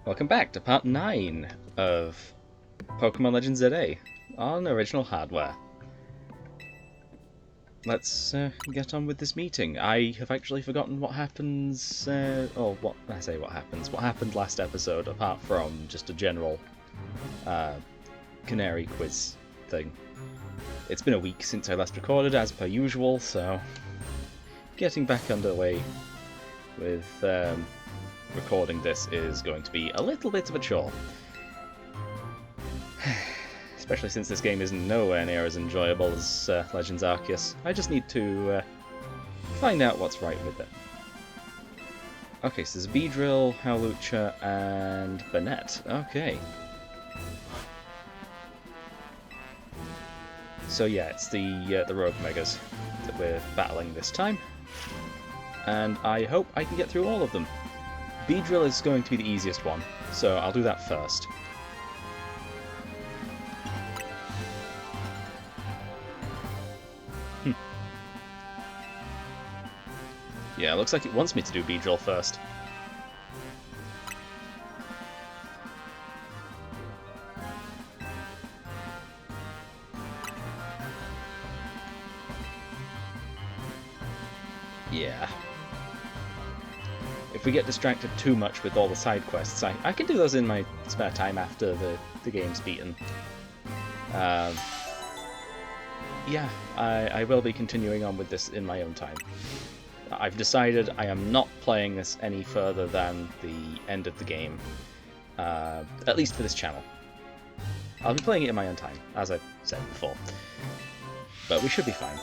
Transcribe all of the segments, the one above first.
Welcome back to part 9 of Pokemon Legends ZA on original hardware. Let's get on with this meeting. I have actually forgotten what happens, what happened last episode, apart from just a general Canari quiz thing. It's been a week since I last recorded, as per usual, so getting back underway with recording this is going to be a little bit of a chore. Especially since this game is nowhere near as enjoyable as Legends Arceus. I just need to find out what's right with it. Okay, so there's Beedrill, Howlucha, and Banette. Okay. So yeah, it's the Rogue Megas that we're battling this time. And I hope I can get through all of them. Beedrill is going to be the easiest one, so I'll do that first. Yeah, it looks like it wants me to do Beedrill first. Yeah. If we get distracted too much with all the side quests, I can do those in my spare time after the game's beaten. Yeah, I will be continuing on with this in my own time. I've decided I am not playing this any further than the end of the game, at least for this channel. I'll be playing it in my own time, as I've said before, but we should be fine.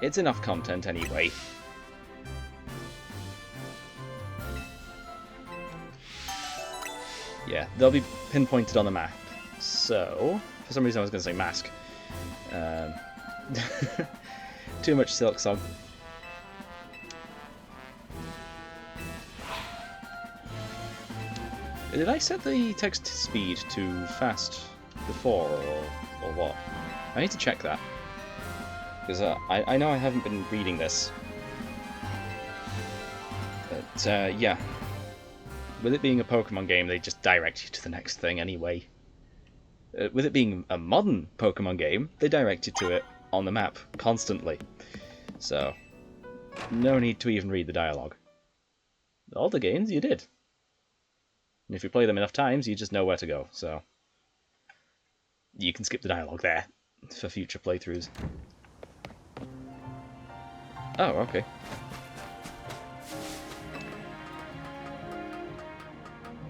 It's enough content anyway. Yeah, they'll be pinpointed on the map. So, for some reason I was going to say mask. Too much Silk Song. Did I set the text speed to fast before, or what? I need to check that. Because I know I haven't been reading this. But, yeah. With it being a Pokemon game, they just direct you to the next thing anyway. With it being a modern Pokemon game, they direct you to it on the map constantly. So, no need to even read the dialogue. All the games, you did. And if you play them enough times, you just know where to go, so you can skip the dialogue there for future playthroughs. Oh, okay.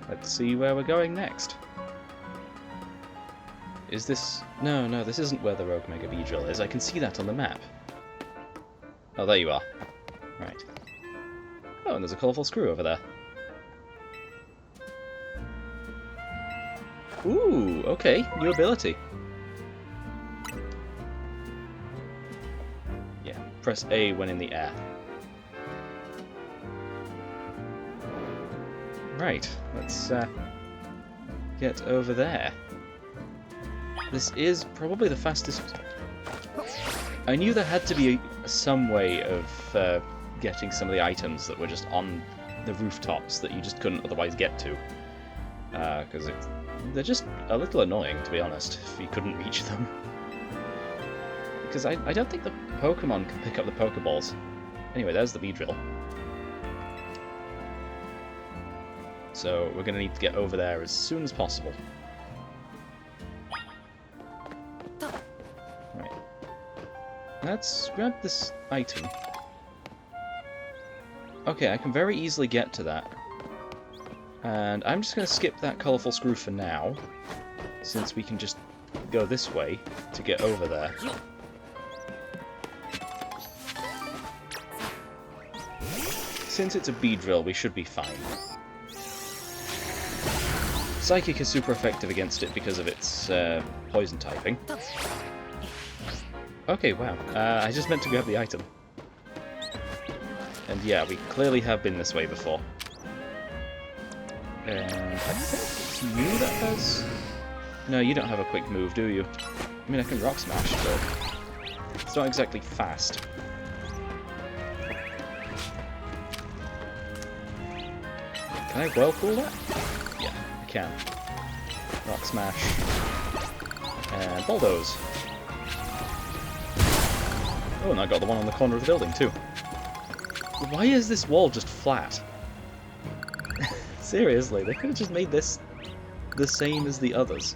Let's see where we're going next. Is this... No, this isn't where the Rogue Mega Beedrill is. I can see that on the map. Oh, there you are. Right. Oh, and there's a colourful screw over there. Ooh, okay. New ability. Yeah, press A when in the air. Right, let's get over there. This is probably the fastest... I knew there had to be some way of getting some of the items that were just on the rooftops that you just couldn't otherwise get to. Because they're just a little annoying, to be honest, if you couldn't reach them. Because I don't think the Pokemon can pick up the Pokeballs. Anyway, there's the Beedrill. So we're going to need to get over there as soon as possible. Right. Let's grab this item. Okay, I can very easily get to that. And I'm just going to skip that colourful screw for now, since we can just go this way to get over there. Since it's a Beedrill, we should be fine. Psychic is super effective against it because of its poison typing. Okay, wow. I just meant to grab the item. And yeah, we clearly have been this way before. And I think it's you that has... No, you don't have a quick move, do you? I mean, I can Rock Smash, but it's not exactly fast. Can I whirlpool that? Yeah, I can. Rock Smash. And Bulldoze. Oh, and I got the one on the corner of the building too. Why is this wall just flat? Seriously, they could have just made this the same as the others.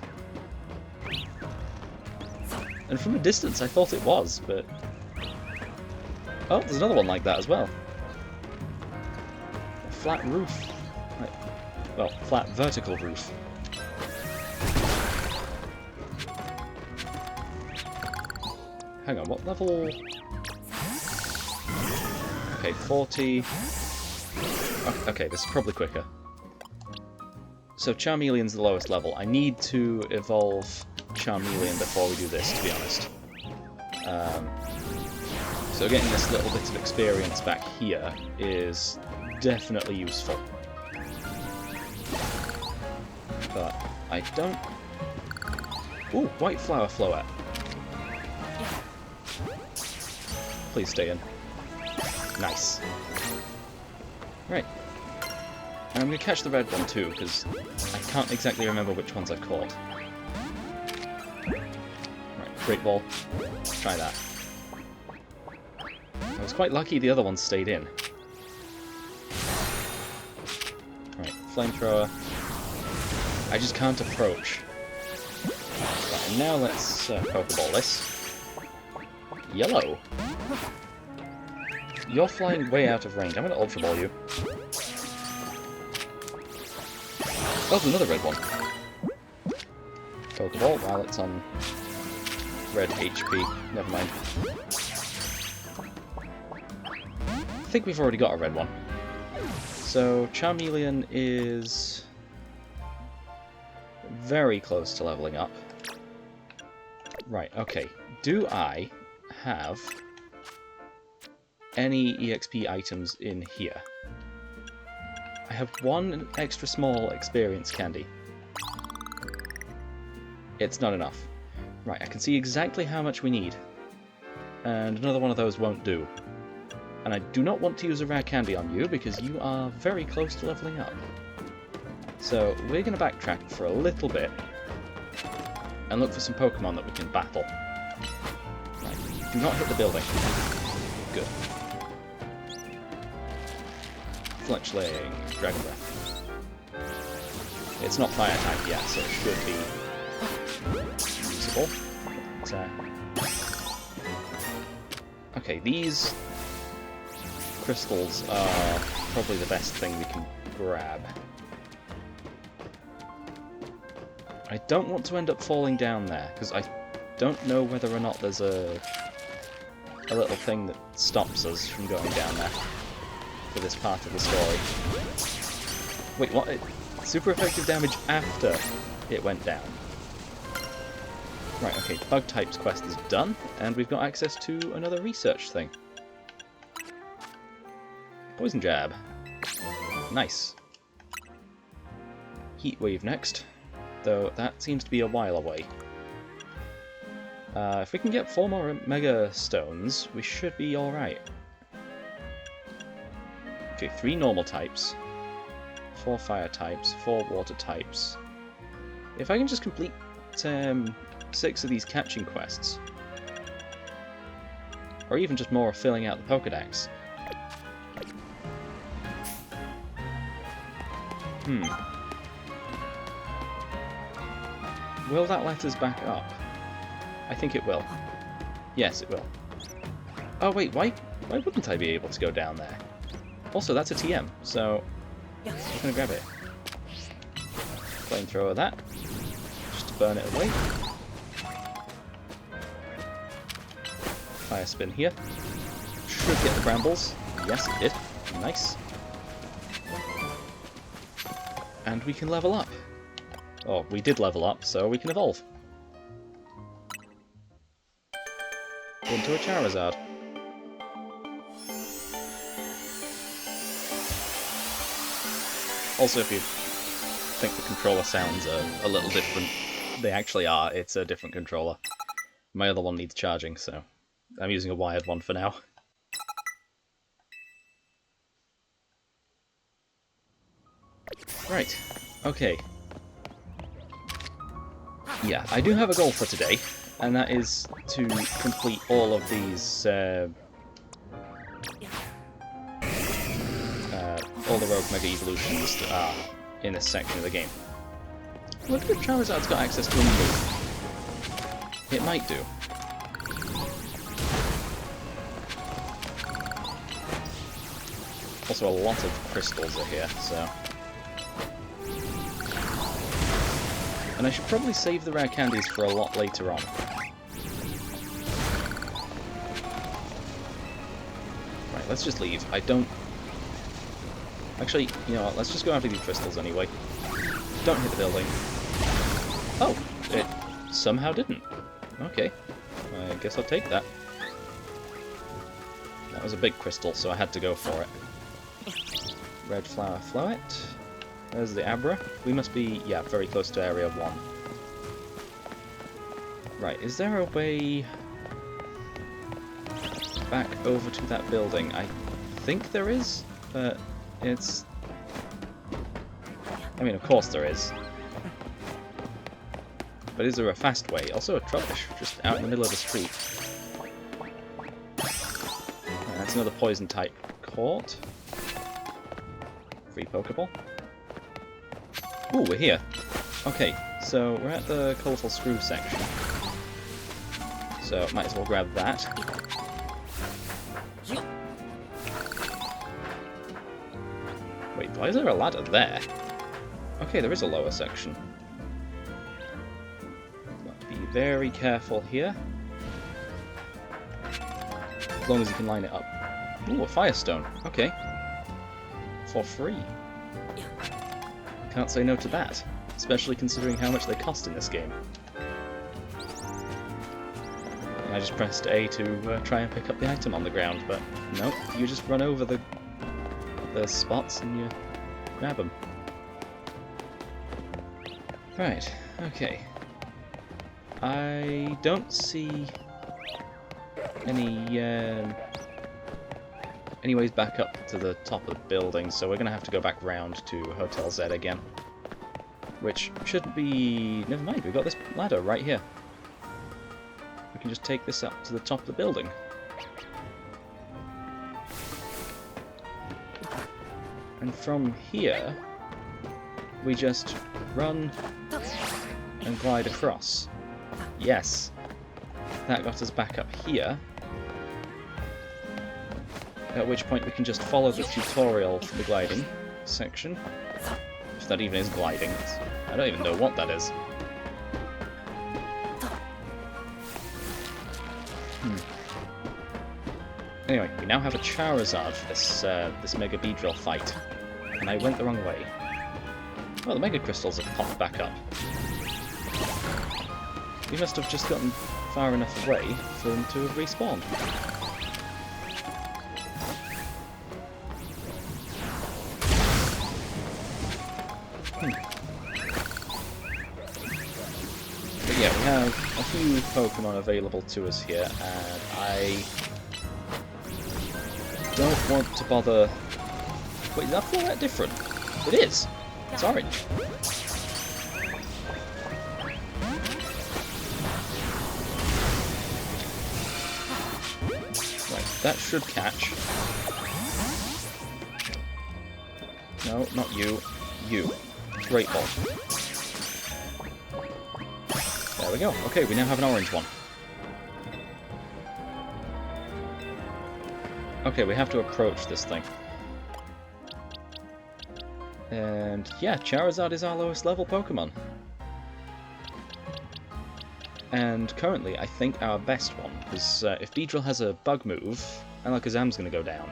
And from a distance I thought it was, but... Oh, there's another one like that as well. A flat roof. Right. Well, flat vertical roof. Hang on, what level? Okay, 40... Okay, this is probably quicker. So Charmeleon's the lowest level. I need to evolve Charmeleon before we do this, to be honest. So getting this little bit of experience back here is definitely useful. But I don't... Ooh, White Flower Floette. Please stay in. Nice. Right. And I'm going to catch the red one too, because I can't exactly remember which ones I've caught. Right, Great Ball. Try that. I was quite lucky the other one stayed in. Right, Flamethrower. I just can't approach. Right, and now let's Pokeball this. Yellow. You're flying way out of range. I'm going to Ultra Ball you. Oh, there's another red one. Pokeball while it's on red HP. Never mind. I think we've already got a red one. So Charmeleon is very close to leveling up. Right, okay. Do I have any EXP items in here? I have one extra small experience candy. It's not enough. Right, I can see exactly how much we need. And another one of those won't do. And I do not want to use a rare candy on you because you are very close to leveling up. So we're going to backtrack for a little bit and look for some Pokemon that we can battle. Right, do not hit the building. Good. Fletchling, Dragon Breath. It's not fire type yet, so it should be usable. But, okay, these crystals are probably the best thing we can grab. I don't want to end up falling down there, because I don't know whether or not there's a little thing that stops us from going down there for this part of the story. Wait, what? Super effective damage after it went down. Right, okay, Bug Type's quest is done, and we've got access to another research thing. Poison Jab. Nice. Heat Wave next, though that seems to be a while away. If we can get 4 more Mega Stones, we should be alright. Okay, 3 normal types, 4 fire types, 4 water types. If I can just complete 6 of these catching quests, or even just more filling out the Pokédex. Will that let us back up? I think it will. Yes, it will. Oh wait, why wouldn't I be able to go down there? Also, that's a TM, so I'm gonna grab it. Flamethrower that, just to burn it away. Fire Spin here. Should get the brambles. Yes, it did. Nice. And we can level up. Oh, we did level up, so we can evolve. Into a Charizard. Also, if you think the controller sounds a little different, they actually are. It's a different controller. My other one needs charging, so I'm using a wired one for now. Right, okay. Yeah, I do have a goal for today, and that is to complete all of these, all the Rogue Mega Evolutions that are in this section of the game. I wonder if Charizard's got access to a move. It might do. Also, a lot of crystals are here, so... And I should probably save the rare candies for a lot later on. Right, let's just leave. I don't... Actually, you know what, let's just go after these crystals anyway. Don't hit the building. Oh, it somehow didn't. Okay, I guess I'll take that. That was a big crystal, so I had to go for it. Red flower floet. There's the Abra. We must be, yeah, very close to Area 1. Right, is there a way back over to that building? I think there is, but it's... I mean, of course there is. But is there a fast way? Also a Trubbish, just out in the middle of the street. That's another poison-type caught. Free Pokeball. Ooh, we're here. Okay, so we're at the colourful screw section. So might as well grab that. Wait, why is there a ladder there? Okay, there is a lower section. Be very careful here. As long as you can line it up. Ooh, a Firestone. Okay. For free. Can't say no to that, especially considering how much they cost in this game. I just pressed A to try and pick up the item on the ground, but nope, you just run over the spots and you grab them. Right, okay. I don't see any ways back up to the top of the building, so we're going to have to go back round to Hotel Z again. Which shouldn't be... Never mind, we've got this ladder right here. We can just take this up to the top of the building. And from here, we just run and glide across. Yes, that got us back up here. At which point we can just follow the tutorial for the gliding section. If that even is gliding. I don't even know what that is. Anyway, we now have a Charizard for this Mega Beedrill fight. And I went the wrong way. Well, the Mega Crystals have popped back up. We must have just gotten far enough away for them to have respawned. But yeah, we have a few Pokemon available to us here, and I don't want to bother... Wait, is that floret different? It is! It's orange. Right, that should catch. No, not you. You. Great Ball. There we go. Okay, we now have an orange one. Okay, we have to approach this thing. And yeah, Charizard is our lowest level Pokemon. And currently, I think our best one, because if Beedrill has a bug move, Alakazam's going to go down.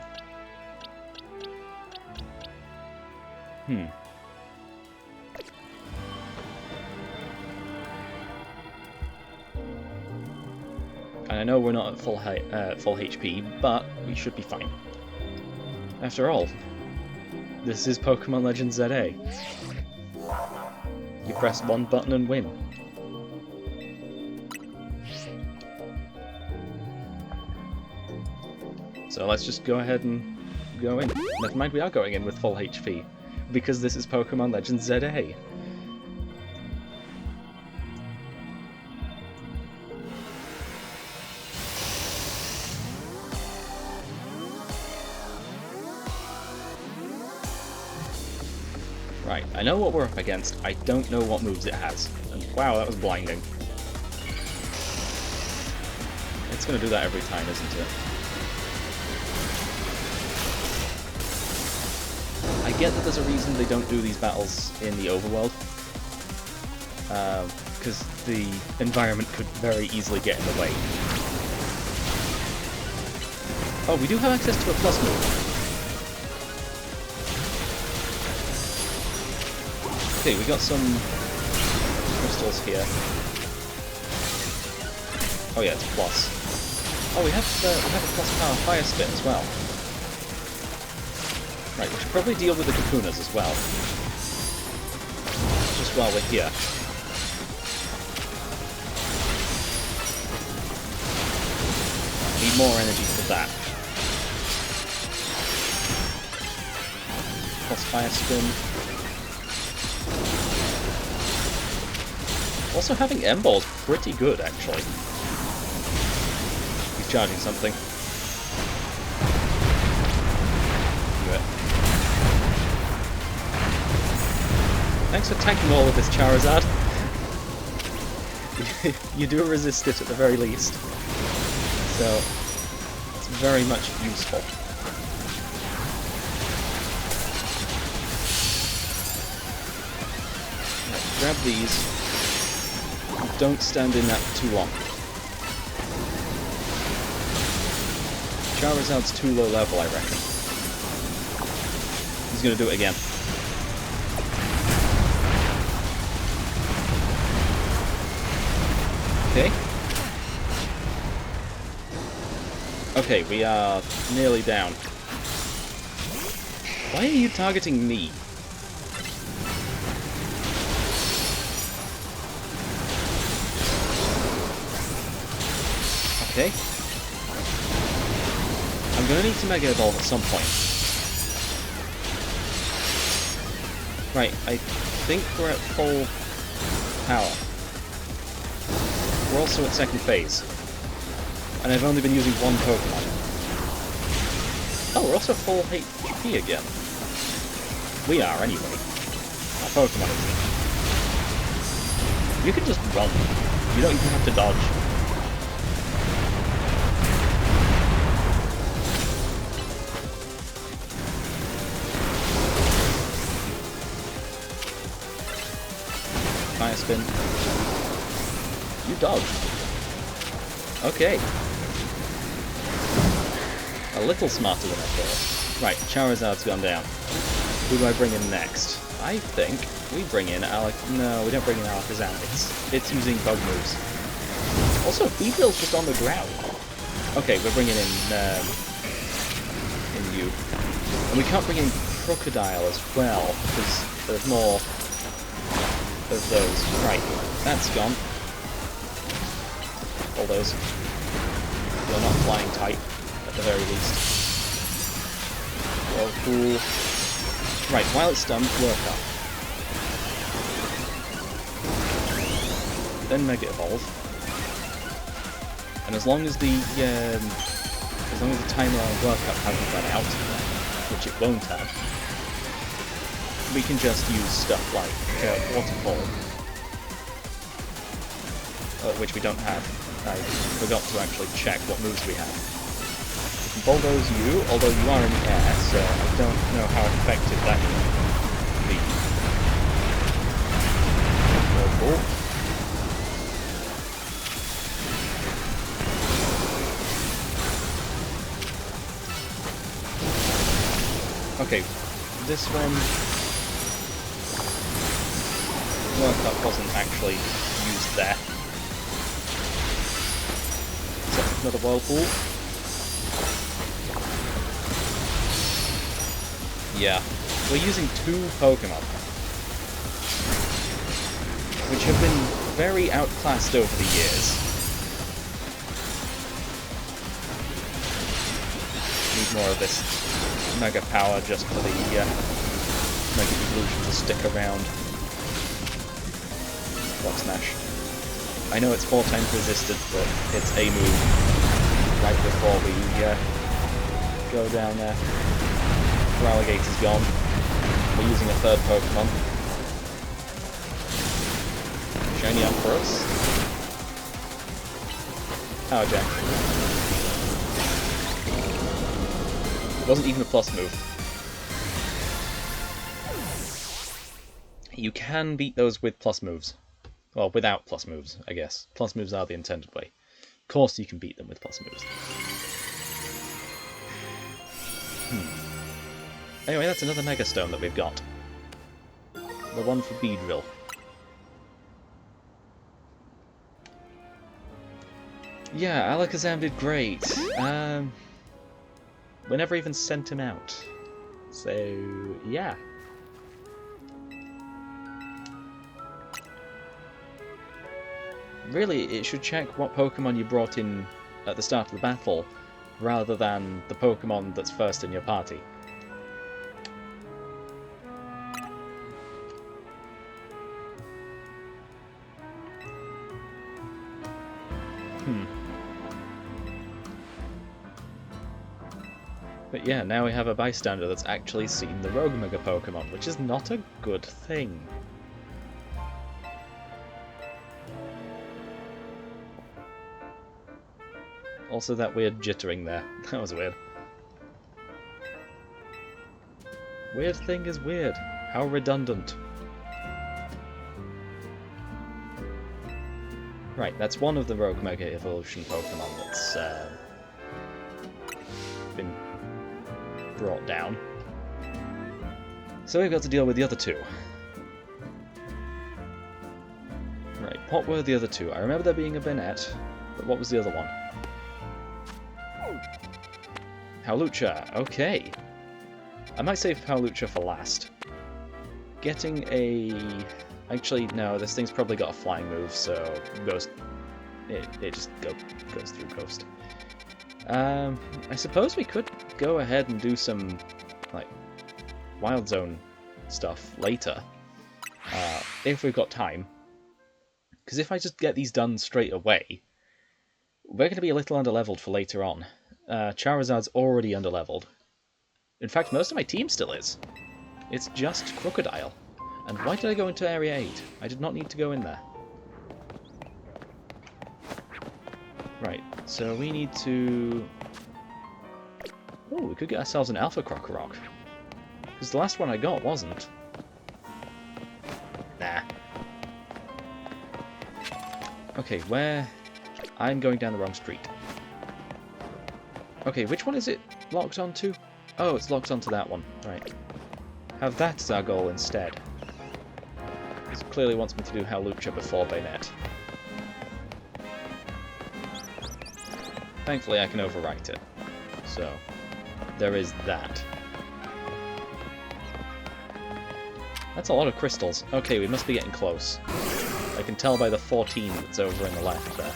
And I know we're not at full HP, but we should be fine. After all, this is Pokemon Legends ZA. You press one button and win. So let's just go ahead and go in. Never mind, we are going in with full HP. because this is Pokemon Legends ZA. Right, I know what we're up against, I don't know what moves it has. And wow, that was blinding. It's gonna do that every time, isn't it? I get that there's a reason they don't do these battles in the overworld. Because the environment could very easily get in the way. Oh, we do have access to a plus move. Okay, we got some crystals here. Oh yeah, it's plus. Oh, we have a plus power fire spin as well. Right, we should probably deal with the Kapunas as well. Just while we're here. Need more energy for that. Plus fire spin. Also, having M-Ball's pretty good, actually. He's charging something. Do it. Thanks for tanking all of this, Charizard. You do resist it at the very least. So, it's very much useful. Right, grab these. Don't stand in that too long. Charizard's too low level, I reckon. He's gonna do it again. Okay. Okay, we are nearly down. Why are you targeting me? Okay. I'm gonna need to Mega Evolve at some point. Right, I think we're at full power. We're also at second phase. And I've only been using one Pokemon. Oh, we're also full HP again. We are, anyway. Our Pokemon isn't. You can just run. You don't even have to dodge. Fire spin. You dodged. Okay. A little smarter than I thought. Right, Charizard's gone down. Who do I bring in next? I think we bring in No, we don't bring in Alakazam. It's using bug moves. Also, Weevil's just on the ground. Okay, we're bringing in you. And we can't bring in Crocodile as well, because there's more of those. Right, that's gone. All those. You're not flying type, at the very least. Well, cool. Right, while it's stunned, work up. Then Mega Evolve. And as long as the timer on work up hasn't run out, which it won't have, we can just use stuff like Waterfall, which we don't have. I forgot to actually check what moves we have. We can bulldoze you, although you are in the air, so I don't know how effective that can be. Cool. Okay, this one... Work up wasn't actually used there. Another Whirlpool. Yeah, we're using two Pokemon, which have been very outclassed over the years. Need more of this Mega Power just for the Mega Evolution to stick around. Rock Smash. I know it's 4 times resisted, but it's a move right before we go down there. Alligator's gone. We're using a third Pokemon. Shiny up for us. Power Gem. It wasn't even a plus move. You can beat those with plus moves. Well, without plus moves, I guess. Plus moves are the intended way. Of course you can beat them with plus moves. Anyway, that's another Mega Stone that we've got. The one for Beedrill. Yeah, Alakazam did great. We never even sent him out. So, yeah. Really, it should check what Pokemon you brought in at the start of the battle, rather than the Pokemon that's first in your party. But yeah, now we have a bystander that's actually seen the Rogue Mega Pokemon, which is not a good thing. Also that weird jittering there. That was weird. Weird thing is weird. How redundant. Right, that's one of the Rogue Mega Evolution Pokemon that's been brought down. So we've got to deal with the other two. Right, what were the other two? I remember there being a Bennett, but what was the other one? Hawlucha, okay. I might save Hawlucha for last. Getting a... Actually, no, this thing's probably got a flying move, so Ghost... It just goes through Ghost. I suppose we could go ahead and do some, like, Wild Zone stuff later, if we've got time. Because if I just get these done straight away, we're going to be a little underleveled for later on. Charizard's already underleveled. In fact, most of my team still is. It's just Crocodile. And why did I go into Area 8? I did not need to go in there. Right, so we need to... Oh, we could get ourselves an Alpha Crocorock. Because the last one I got wasn't. Nah. Okay, where... I'm going down the wrong street. Okay, which one is it locked onto? Oh, it's locked onto that one. Right. Have that as our goal instead. It clearly wants me to do Hawlucha before Bayonet. Thankfully I can overwrite it. So, there is that. That's a lot of crystals. Okay, we must be getting close. I can tell by the 14 that's over in the left there.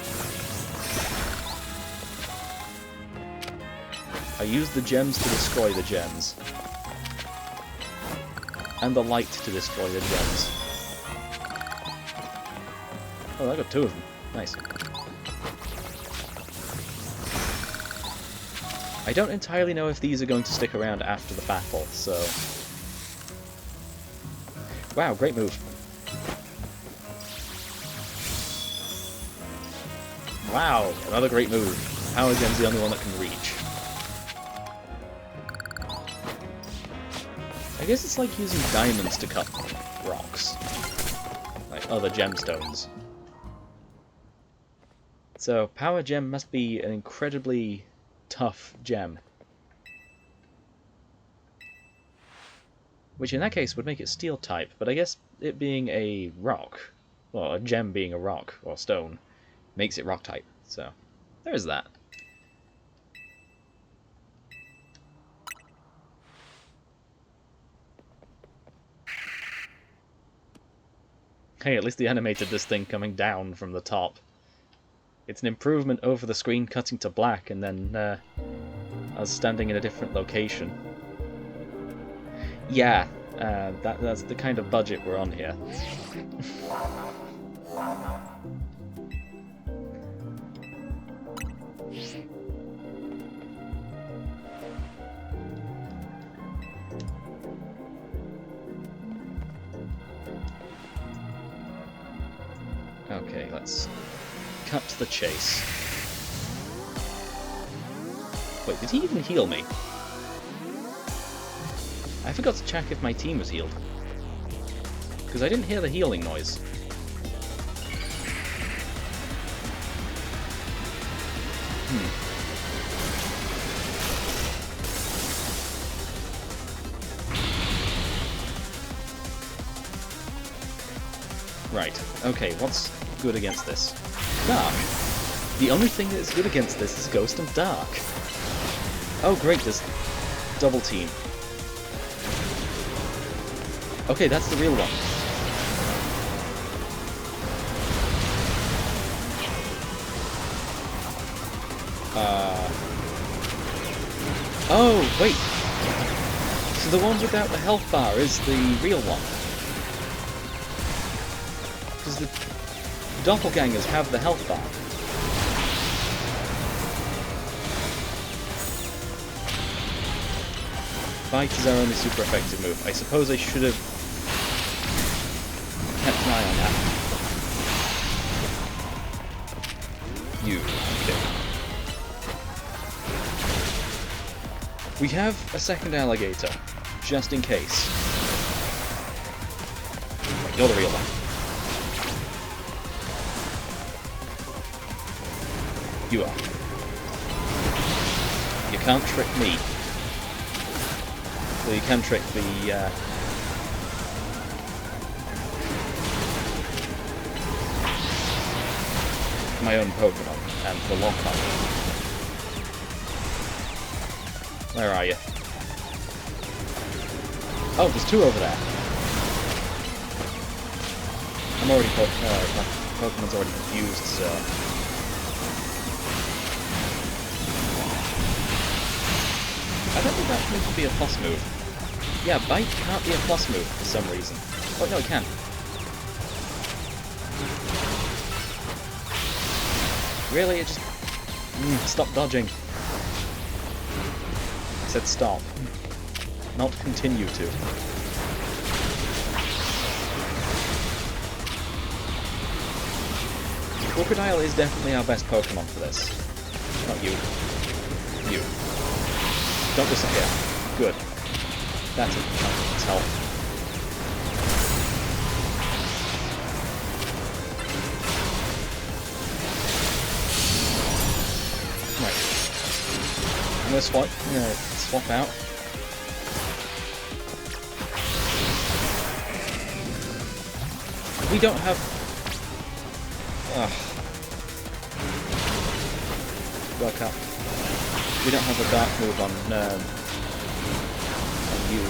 I used the gems to destroy the gems. And the light to destroy the gems. Oh, I got 2 of them. Nice. I don't entirely know if these are going to stick around after the battle, so... Wow, great move. Wow, another great move. Power Gem's the only one that can reach. I guess it's like using diamonds to cut rocks. Like other gemstones. So, Power Gem must be an incredibly tough gem. Which in that case would make it steel type, but I guess it being a rock, well, a gem being a rock, or stone, makes it rock type, so there's that. Hey, at least they animated this thing coming down from the top. It's an improvement over the screen cutting to black and then us standing in a different location. Yeah, That's the kind of budget we're on here. Okay, let's cut to the chase. Wait, did he even heal me? I forgot to check if my team was healed. Because I didn't hear the healing noise. Right, okay, what's good against this? Dark. The only thing that is good against this is Ghost and Dark. Oh great, there's double team. Okay, that's the real one. Oh, wait! So the one without the health bar is the real one. Because the doppelgangers have the health bar. Bite is our only super effective move. I suppose I should have kept an eye on that. You. Okay. We have a second alligator, just in case. Wait, you're the real one. You are. You can't trick me. Well, you can trick the, my own Pokémon, and the lock-on. Where are you? Oh, there's two over there. I'm already my Pokemon's already confused, so... I don't think that needs to be a plus move. Yeah, Bite can't be a plus move for some reason. Oh, no, it can. Really? It just... stop dodging. I said stop. Not continue to. Crocodile is definitely our best Pokemon for this. Not you. You. Don't disappear. Good. That's a chunk of its health. Right. I'm gonna swap out. We don't have... Work up. We don't have a dark move on you.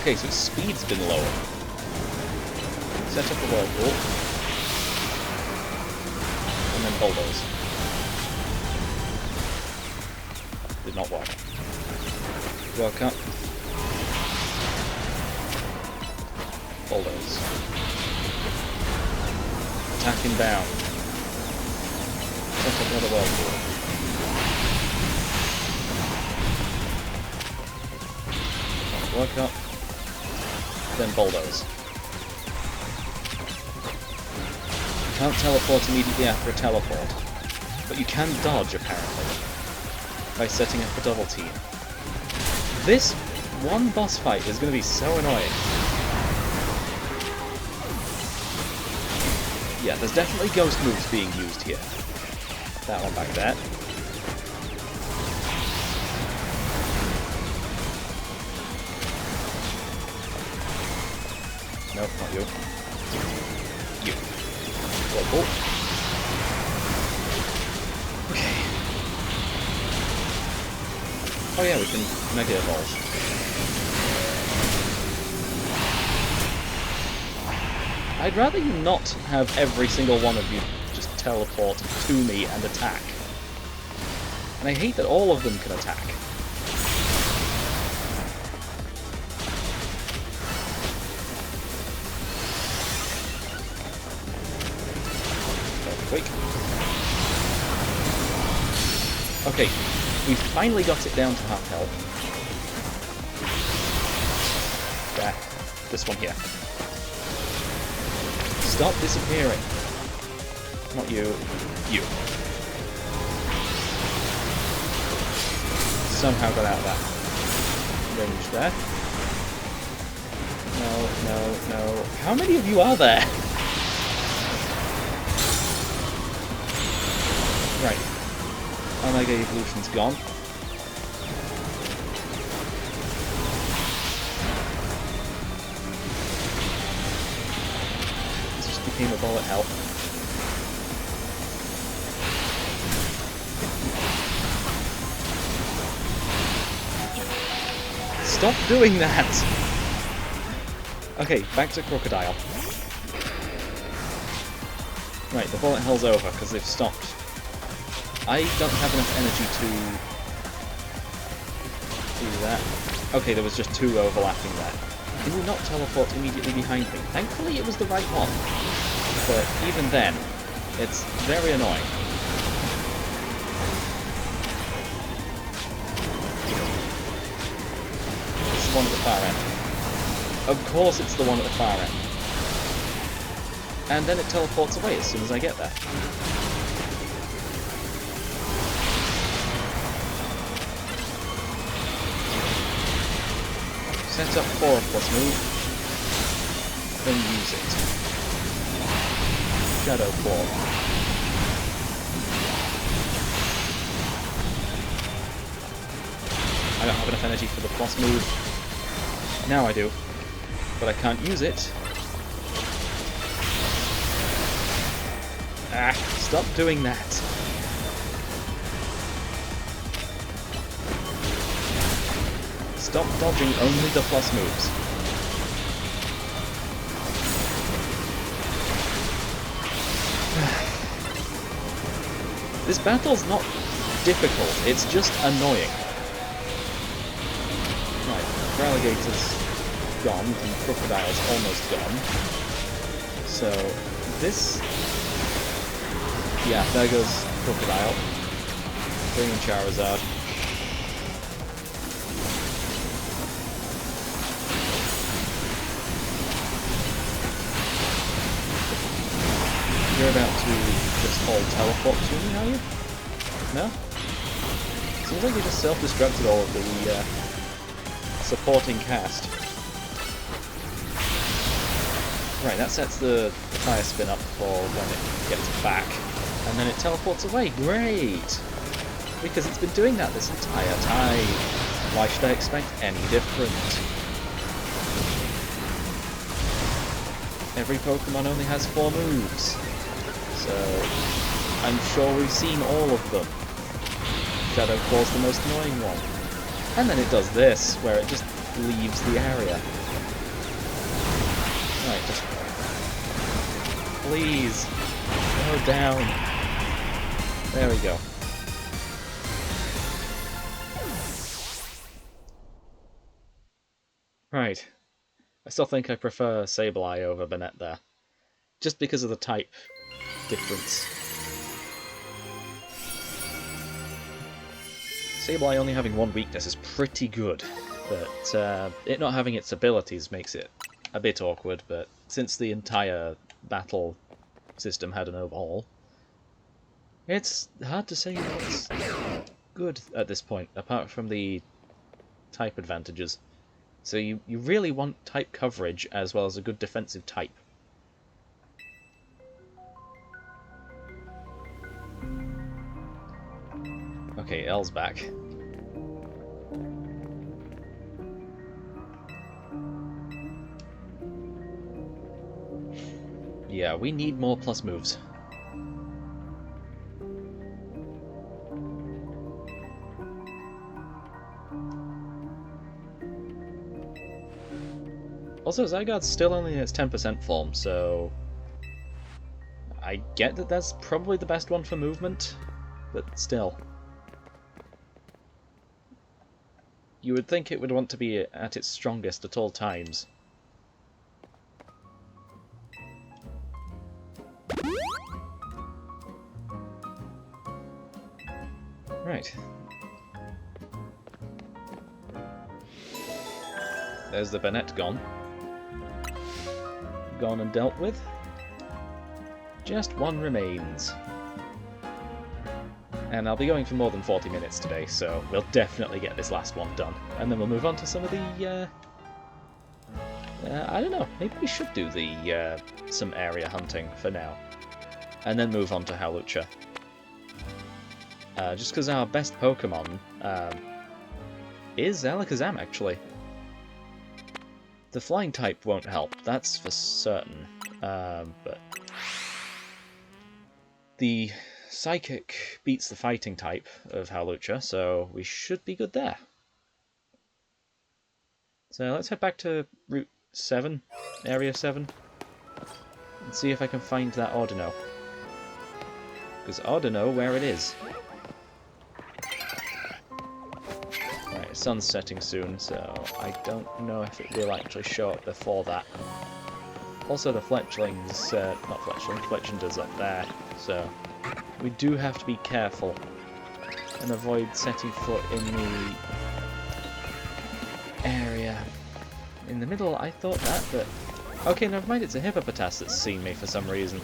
Okay, so its speed's been lowered. Set up a whirlpool. And then bulldoze. Did not work. Work up. Bulldoze. Attacking down. Set up another whirlpool. Work up, then bulldoze. You can't teleport immediately after a teleport, but you can dodge apparently by setting up a double team. This one boss fight is going to be so annoying. Yeah, there's definitely ghost moves being used here. That one back there. Nope, not you. You. Whoa. Okay. Oh yeah, we can Mega Evolve. I'd rather you not have every single one of you just teleport to me and attack. And I hate that all of them can attack. quick. Okay, we finally got it down to half health. There. This one here. Stop disappearing. Not you. You. Somehow got out of that range there. No, no, no. How many of you are there? Right. Omega Evolution's gone. This just became a bullet hell. Stop doing that! Okay, back to Crocodile. Right, the bullet hell's over because they've stopped. I don't have enough energy to do that. Okay, there was just two overlapping there. Can you not teleport immediately behind me? Thankfully it was the right one. But even then, it's very annoying. It's the one at the far end. Of course it's the one at the far end. And then it teleports away as soon as I get there. Set up for a plus move, then use it. Shadow Claw. I don't have enough energy for the plus move. Now I do, but I can't use it. Ah, stop doing that. Stop dodging only the plus moves. This battle's not difficult, it's just annoying. Right, Alligator's gone, and Crocodile's almost gone. So, this... Yeah, there goes Crocodile. Bring in Charizard. You're about to just hold teleport to me, are you? No? Seems like you just self-destructed all of the supporting cast. Right, that sets the fire spin up for when it gets back. And then it teleports away. Great! Because it's been doing that this entire time. Why should I expect any different? Every Pokemon only has 4 moves. So, I'm sure we've seen all of them. Shadow Claw's the most annoying one. And then it does this, where it just leaves the area. Right, just... Please! Go down! There we go. Right. I still think I prefer Sableye over Banette there. Just because of the type difference. Sableye only having one weakness is pretty good, but it not having its abilities makes it a bit awkward, but since the entire battle system had an overhaul, it's hard to say what's good at this point, apart from the type advantages. So you really want type coverage as well as a good defensive type. Okay, L's back. Yeah, we need more plus moves. Also, Zygarde's still only in its 10% form, so... I get that that's probably the best one for movement, but still. You would think it would want to be at its strongest at all times. Right. There's the Bennett gone. Gone and dealt with. Just one remains. And I'll be going for more than 40 minutes today, so we'll definitely get this last one done. And then we'll move on to some of the, I don't know, maybe we should do the, some area hunting for now. And then move on to Hawlucha. Just because our best Pokemon, is Alakazam, actually. The flying type won't help, that's for certain. But the Psychic beats the fighting type of Hawlucha, so we should be good there. So let's head back to Route 7, Area 7, and see if I can find that Ordino. Because Ordino, where it is. Right, sun's setting soon, so I don't know if it will actually show up before that. Also the Fletchling's, not Fletchling, Fletchender's up there, so we do have to be careful and avoid setting foot in the area in the middle. I thought that, but okay, never mind, it's a Hippopotas that's seen me for some reason.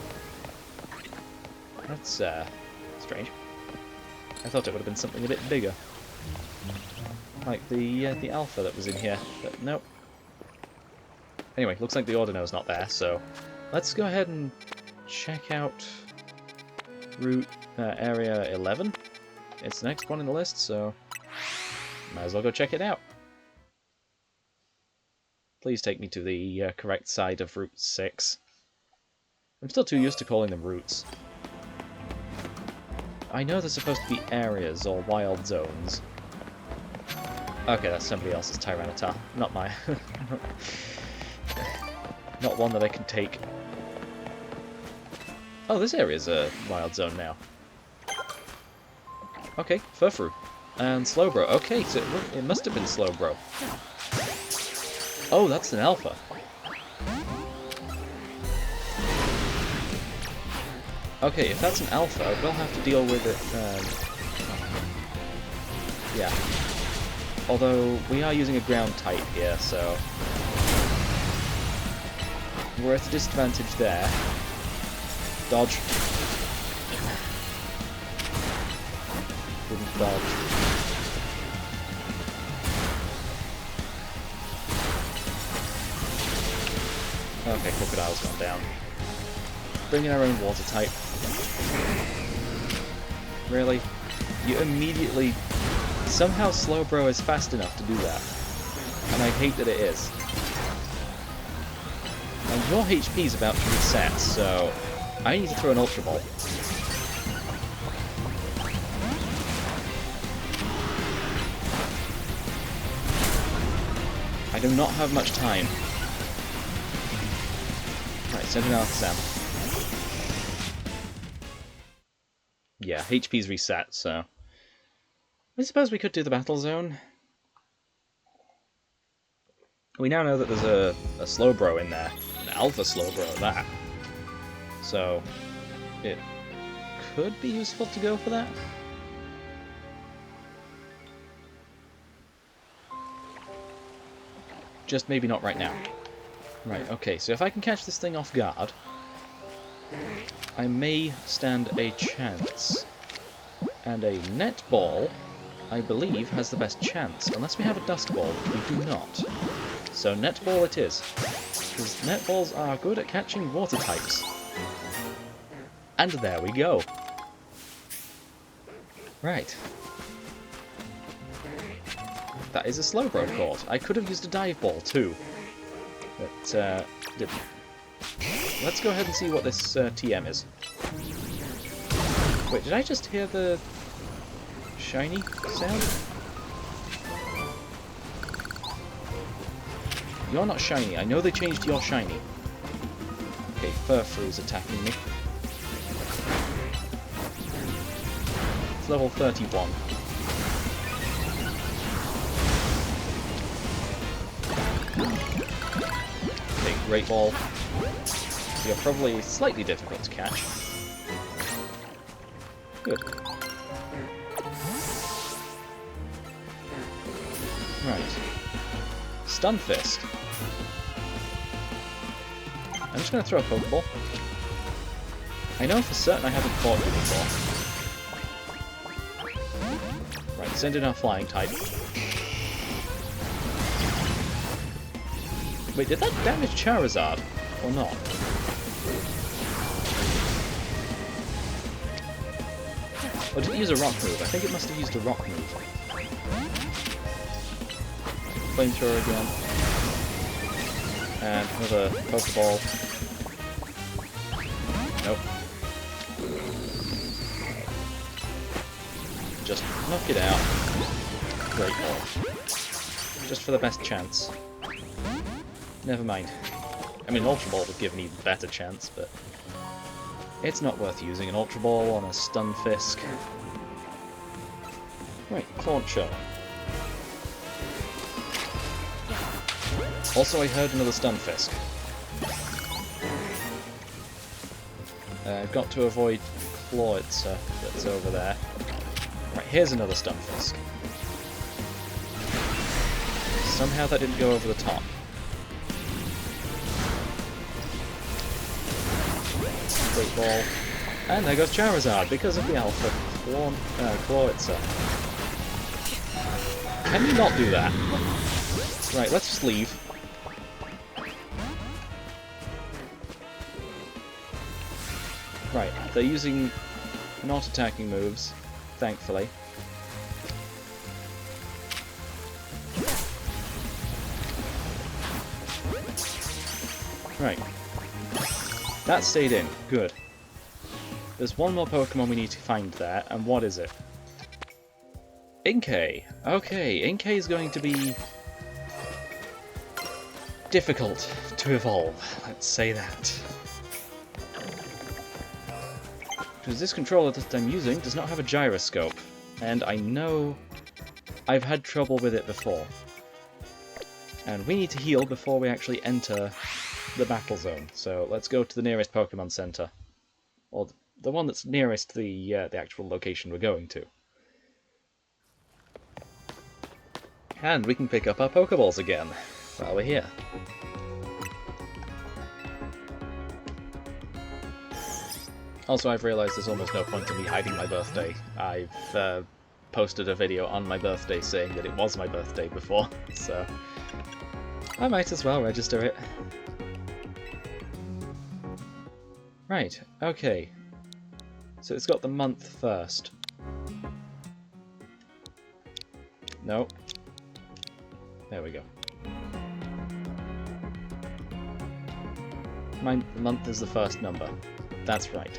That's, strange. I thought it would have been something a bit bigger. Like the Alpha that was in here, but nope. Anyway, looks like the Ordino's not there, so let's go ahead and check out Route Area 11. It's the next one in the list, so might as well go check it out. Please take me to the correct side of Route 6. I'm still too used to calling them routes. I know they're supposed to be areas or wild zones. Okay, that's somebody else's Tyranitar, not mine. Not one that I can take. Oh, this area's a wild zone now. Okay, Furfru. And Slowbro. Okay, so it must have been Slowbro. Oh, that's an Alpha. Okay, if that's an Alpha, we'll have to deal with it, yeah. Although, we are using a ground type here, so we're at a disadvantage there. Dodge. Didn't dodge. Okay, Crocodile's gone down. Bring in our own water type. Really? You immediately... Somehow Slowbro is fast enough to do that. And I hate that it is. And your HP is about to reset, so I need to throw an Ultra Ball. I do not have much time. Right, send an Alakazam. Yeah, HP's reset, so I suppose we could do the battle zone. We now know that there's a Slowbro in there. An Alpha Slowbro at that. So it could be useful to go for that. Just maybe not right now. Right, okay, so if I can catch this thing off guard, I may stand a chance. And a Netball, I believe, has the best chance, unless we have a Dusk Ball, which we do not. So Netball it is, because Netballs are good at catching water types. And there we go. Right. That is a Slowbro caught. I could have used a Dive Ball too, but didn't. Let's go ahead and see what this TM is. Wait, did I just hear the shiny sound? You're not shiny. I know they changed your shiny. Okay, Furfru's attacking me. It's level 31. Okay, Great Ball. You're probably slightly difficult to catch. Good. Right. Stun Fist. I'm just going to throw a Pokeball. I know for certain I haven't fought you before. Right, send in our Flying type. Wait, did that damage Charizard? Or not? Or did it use a rock move? I think it must have used a rock move. Flamethrower again. And another Pokeball. Nope. Just knock it out. Great ball. Just for the best chance. Never mind. I mean, Ultra Ball would give an even better chance, but it's not worth using an Ultra Ball on a Stun Fisk. Right, Clauncher. Also, I heard another Stun Fisk. I've got to avoid Clawitzer that's over there. Right, here's another Stun Fisk. Somehow that didn't go over the top. Great Ball. And there goes Charizard because of the Alpha Clawitzer. Can you not do that? Right, let's just leave. Right, they're using not attacking moves, thankfully. Right. That stayed in. Good. There's one more Pokemon we need to find there, and what is it? Inkay. Okay, Inkay is going to be difficult to evolve, let's say that. Because this controller that I'm using does not have a gyroscope, and I know I've had trouble with it before. And we need to heal before we actually enter the battle zone, so let's go to the nearest Pokemon Center. Or the one that's nearest the actual location we're going to. And we can pick up our Pokeballs again while we're here. Also, I've realised there's almost no point in me hiding my birthday. I've posted a video on my birthday saying that it was my birthday before, so I might as well register it. Right, okay. So it's got the month first. No. There we go. My month is the first number. That's right.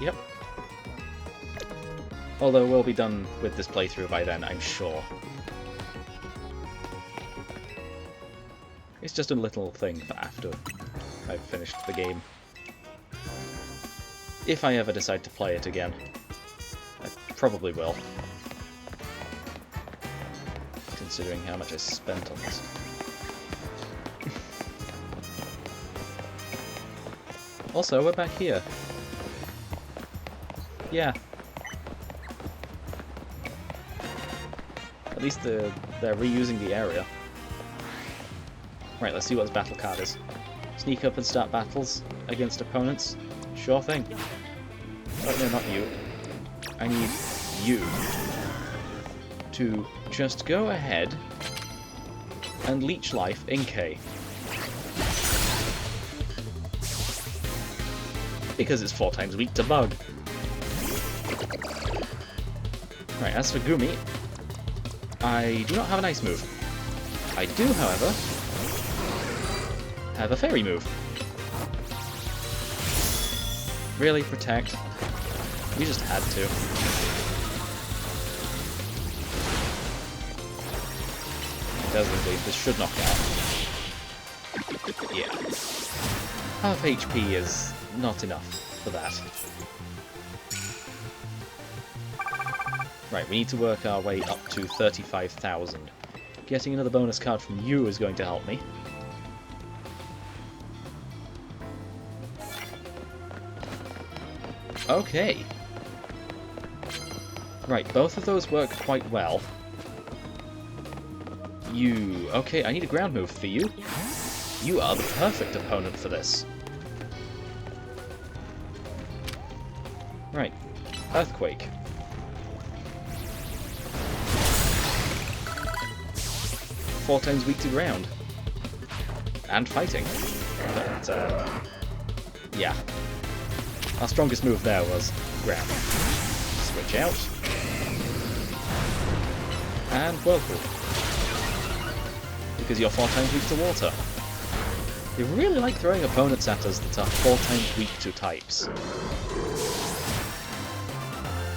Yep. Although we'll be done with this playthrough by then, I'm sure. It's just a little thing for after I've finished the game. If I ever decide to play it again. I probably will. Considering how much I spent on this. Also, we're back here. Yeah. At least they're reusing the area. Right, let's see what this battle card is. Sneak up and start battles against opponents. Sure thing. Oh, no, not you. I need you to just go ahead and leech life Inkay. Because it's 4 times weak to bug. Right, as for Gumi, I do not have an ice move. I do, however, have a fairy move. Really? Protect? We just had to. It does indeed. This should knock out. Yeah. Half HP is not enough for that. Right, we need to work our way up to 35,000. Getting another bonus card from you is going to help me. Okay. Right, both of those work quite well. You... Okay, I need a ground move for you. You are the perfect opponent for this. Right. Earthquake. Four times weak to ground. And fighting. But, yeah. Our strongest move there was ground. Switch out. And Whirlpool. Because you're 4 times weak to water. They really like throwing opponents at us that are 4 times weak to types.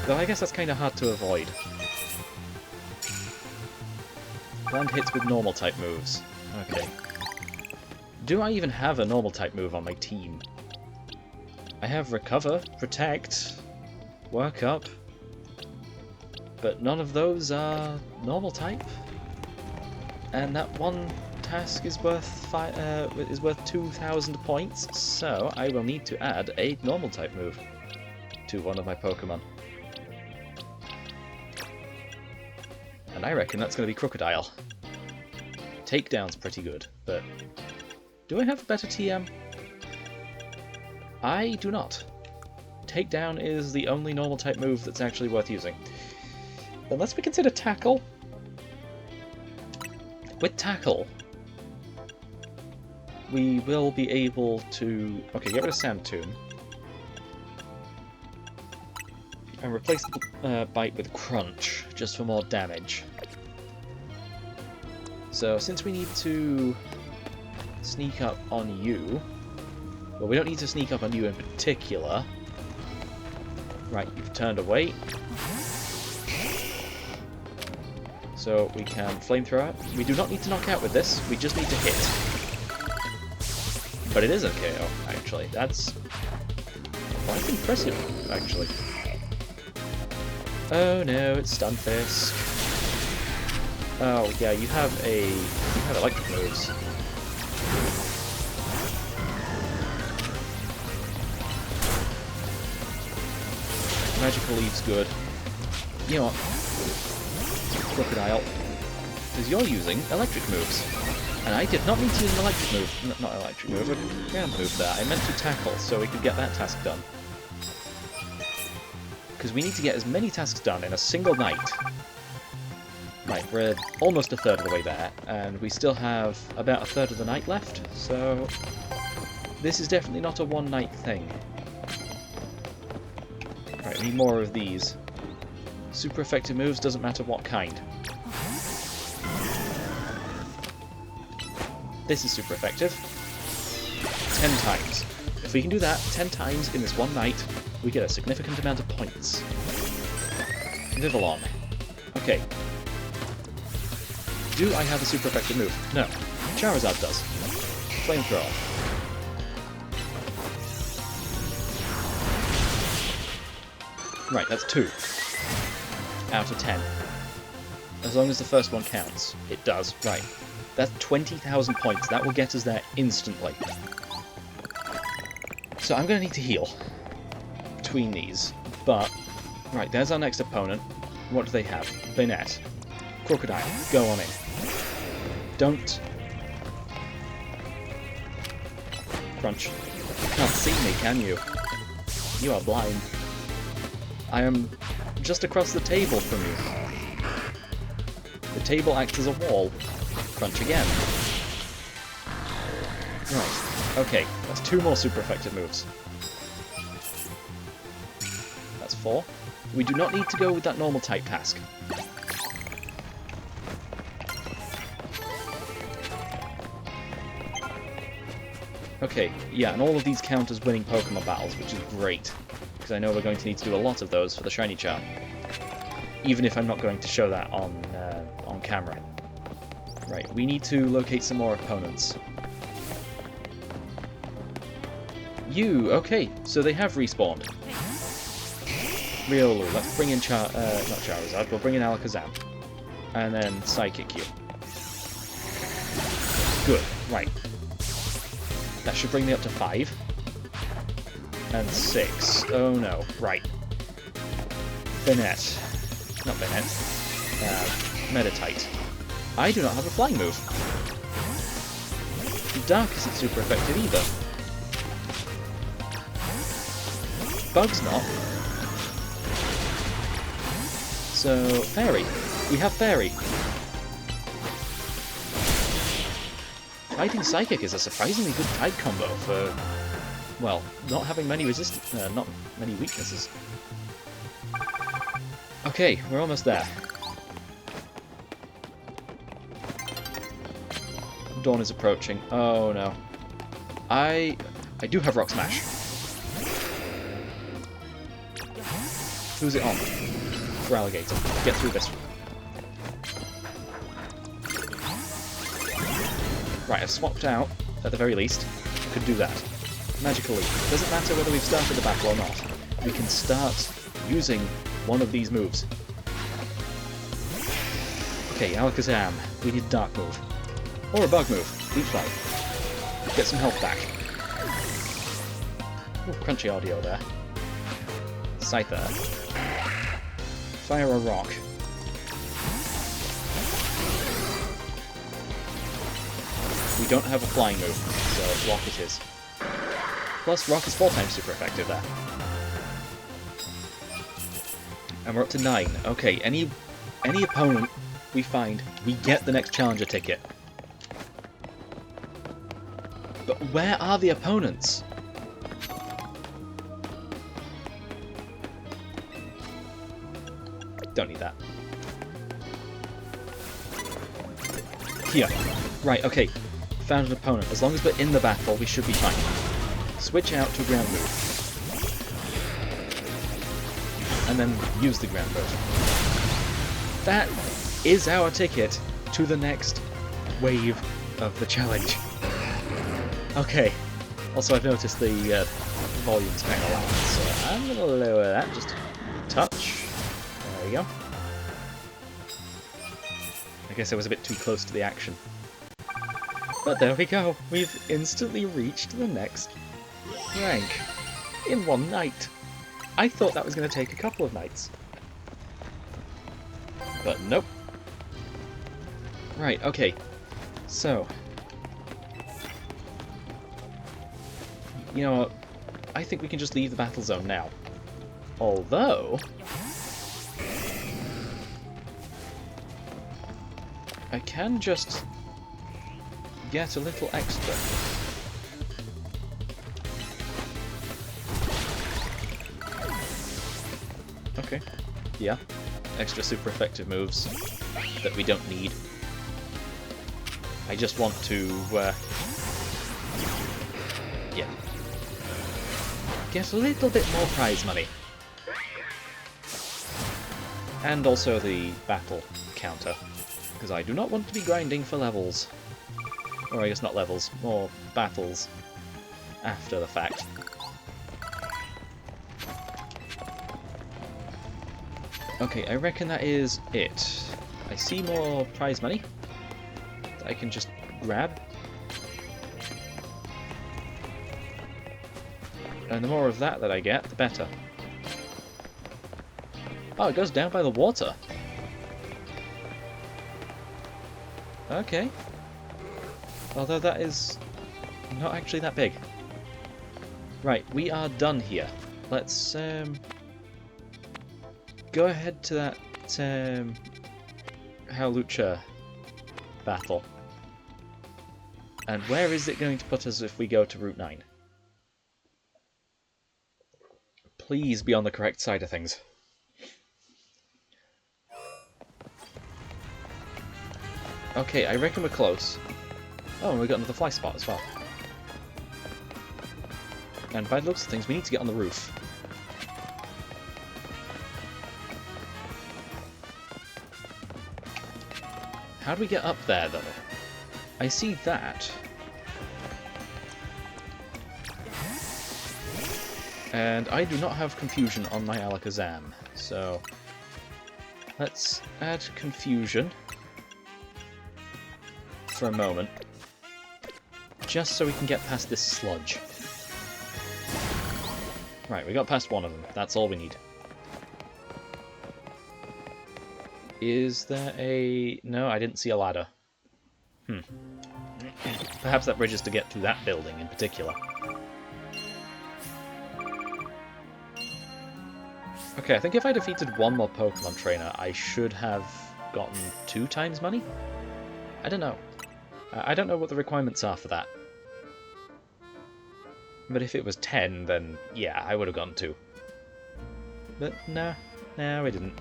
Though I guess that's kind of hard to avoid. Land hits with normal type moves. Okay. Do I even have a normal type move on my team? I have Recover, Protect, Work Up, but none of those are normal type. And that one task is worth 2,000 points, so I will need to add a normal type move to one of my Pokemon. And I reckon that's going to be Crocodile. Takedown's pretty good, but do I have a better TM? I do not. Takedown is the only normal type move that's actually worth using. Unless we consider Tackle. With Tackle, we will be able to... Okay, get rid of Sand Tomb. And replace Bite with Crunch, just for more damage. So, since we need to sneak up on you... Well, we don't need to sneak up on you in particular. Right, you've turned away. So we can Flamethrower. We do not need to knock out with this, we just need to hit. But it is a KO, actually. That's quite impressive, actually. Oh no, it's Stunfisk. Oh yeah, you have electric moves. Magical Leaf's good. You know what? Crocodile. Because you're using electric moves. And I did not mean to use an electric move. Not electric move, a ground move there. I meant to tackle so we could get that task done. Because we need to get as many tasks done in a single night. Right, we're almost a third of the way there, and we still have about a third of the night left, so this is definitely not a one-night thing. Right, we need more of these. Super effective moves, doesn't matter what kind. This is super effective. 10 times. If we can do that 10 times in this one night, we get a significant amount of points. Vivillon. Okay. Do I have a super effective move? No. Charizard does. Flamethrower. Right, that's 2 out of 10. As long as the first one counts. It does. Right. That's 20,000 points. That will get us there instantly. So I'm going to need to heal between these. But, right, there's our next opponent. What do they have? Banette. Crocodile. Go on in. Don't... Crunch. You can't see me, can you? You are blind. I am just across the table from you. The table acts as a wall. Crunch again. Right. Okay, that's 2 more super effective moves. That's 4. We do not need to go with that normal type task. Okay, yeah, and all of these count as winning Pokemon battles, which is great. Because I know we're going to need to do a lot of those for the shiny charm. Even if I'm not going to show that on camera. Right, we need to locate some more opponents. You, okay, so they have respawned. Riolu, let's bring in not Charizard, we'll bring in Alakazam. And then Psychic you. Good, right. That should bring me up to 5. And 6. Oh no, right. Banette. not Bayonet. Meditite. I do not have a flying move. Dark isn't super effective either. Bug's not. So, Fairy. We have Fairy. Fighting Psychic is a surprisingly good type combo for, well, not having many not many weaknesses. Okay, we're almost there. Dawn is approaching. Oh no. I do have Rock Smash. Who's it on? For Alligator. Get through this. Right, I've swapped out, at the very least. I could do that. Magical Leaf. Doesn't matter whether we've started the battle or not. We can start using one of these moves. Okay, Alakazam. We need a Dark move. Or a Bug move. Leech Bite. Get some health back. Ooh, crunchy audio there. Scyther. Fire a Rock. We don't have a flying move, so Rock it is. Plus, Rock is 4 times super effective there. And we're up to 9. Okay, any opponent we find, we get the next challenger ticket. But where are the opponents? Don't need that. Here. Right, okay. Found an opponent. As long as we're in the battle, we should be fine. Switch out to a ground move. And then use the ground move. That is our ticket to the next wave of the challenge. Okay. Also, I've noticed the volume's kind of loud, so I'm going to lower that just a touch. There we go. I guess I was a bit too close to the action. But there we go. We've instantly reached the next rank in one night. I thought that was going to take a couple of nights. But nope. Right, okay. So, you know what? I think we can just leave the battle zone now. Although, I can just get a little extra. Okay. Yeah. Extra super effective moves that we don't need. I just want to, yeah. Get a little bit more prize money. And also the battle counter, because I do not want to be grinding for levels. Or I guess not levels, more battles after the fact. Okay, I reckon that is it. I see more prize money that I can just grab. And the more of that I get, the better. Oh, it goes down by the water. Okay. Although that is not actually that big. Right, we are done here. Let's go ahead to that Howlucha battle. And where is it going to put us if we go to Route 9? Please be on the correct side of things. Okay, I reckon we're close. Oh, and we got another fly spot as well. And by the looks of things, we need to get on the roof. How do we get up there, though? I see that. And I do not have confusion on my Alakazam, so let's add confusion for a moment, just so we can get past this sludge. Right, we got past one of them. That's all we need. Is there a... No, I didn't see a ladder. Perhaps that bridge is to get to that building in particular. Okay, I think if I defeated one more Pokemon trainer, I should have gotten 2 times money? I don't know. I don't know what the requirements are for that. But if it was 10, then yeah, I would have gotten 2. But no, I didn't.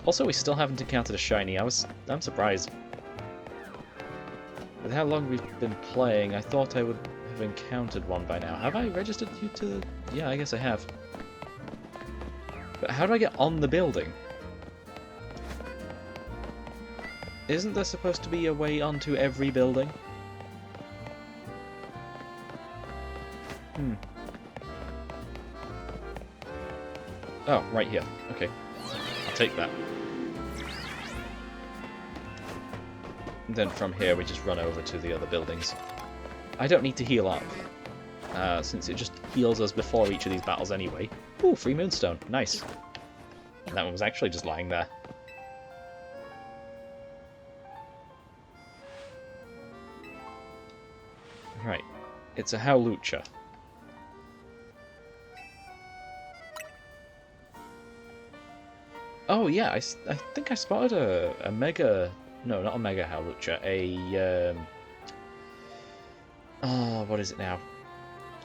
Also, we still haven't encountered a shiny. I'm surprised. With how long we've been playing, I thought I would have encountered one by now. Have I registered you to... Yeah, I guess I have. But how do I get on the building? Isn't there supposed to be a way onto every building? Oh, right here. Okay. I'll take that. And then from here we just run over to the other buildings. I don't need to heal up, since it just heals us before each of these battles anyway. Ooh, free Moonstone. Nice. And that one was actually just lying there. Right. It's a Howlucha. Oh yeah, I think I spotted a Mega... No, not a Mega Howlucha. Oh, what is it now?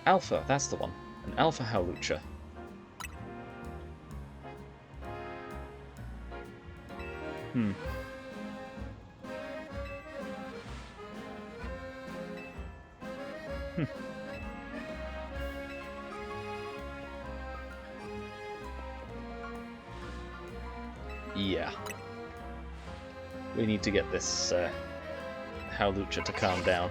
Alpha, that's the one. An Alpha Howlucha. Yeah. We need to get this Howlucha to calm down.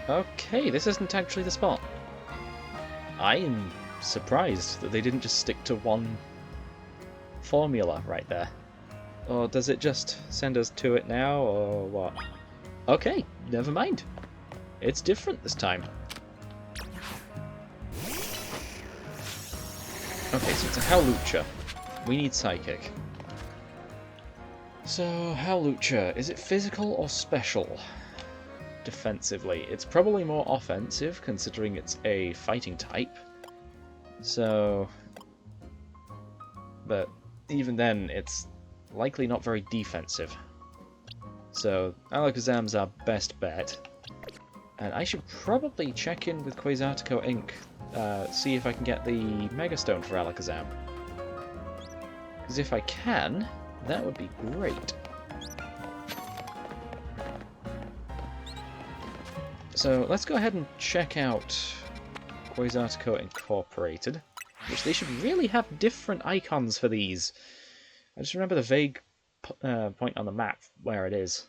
Okay, this isn't actually the spot. I am surprised that they didn't just stick to one formula right there. Or does it just send us to it now, or what? Okay, never mind. It's different this time. Okay, so it's a Howlucha. We need Psychic. So, Howlucha, is it physical or special? Defensively. It's probably more offensive, considering it's a fighting type. So... But even then, it's likely not very defensive. So, Alakazam's our best bet. And I should probably check in with Quasartico Inc., see if I can get the Mega Stone for Alakazam. Because if I can, that would be great. So let's go ahead and check out Quasartico Incorporated, which they should really have different icons for these. I just remember the vague point on the map where it is.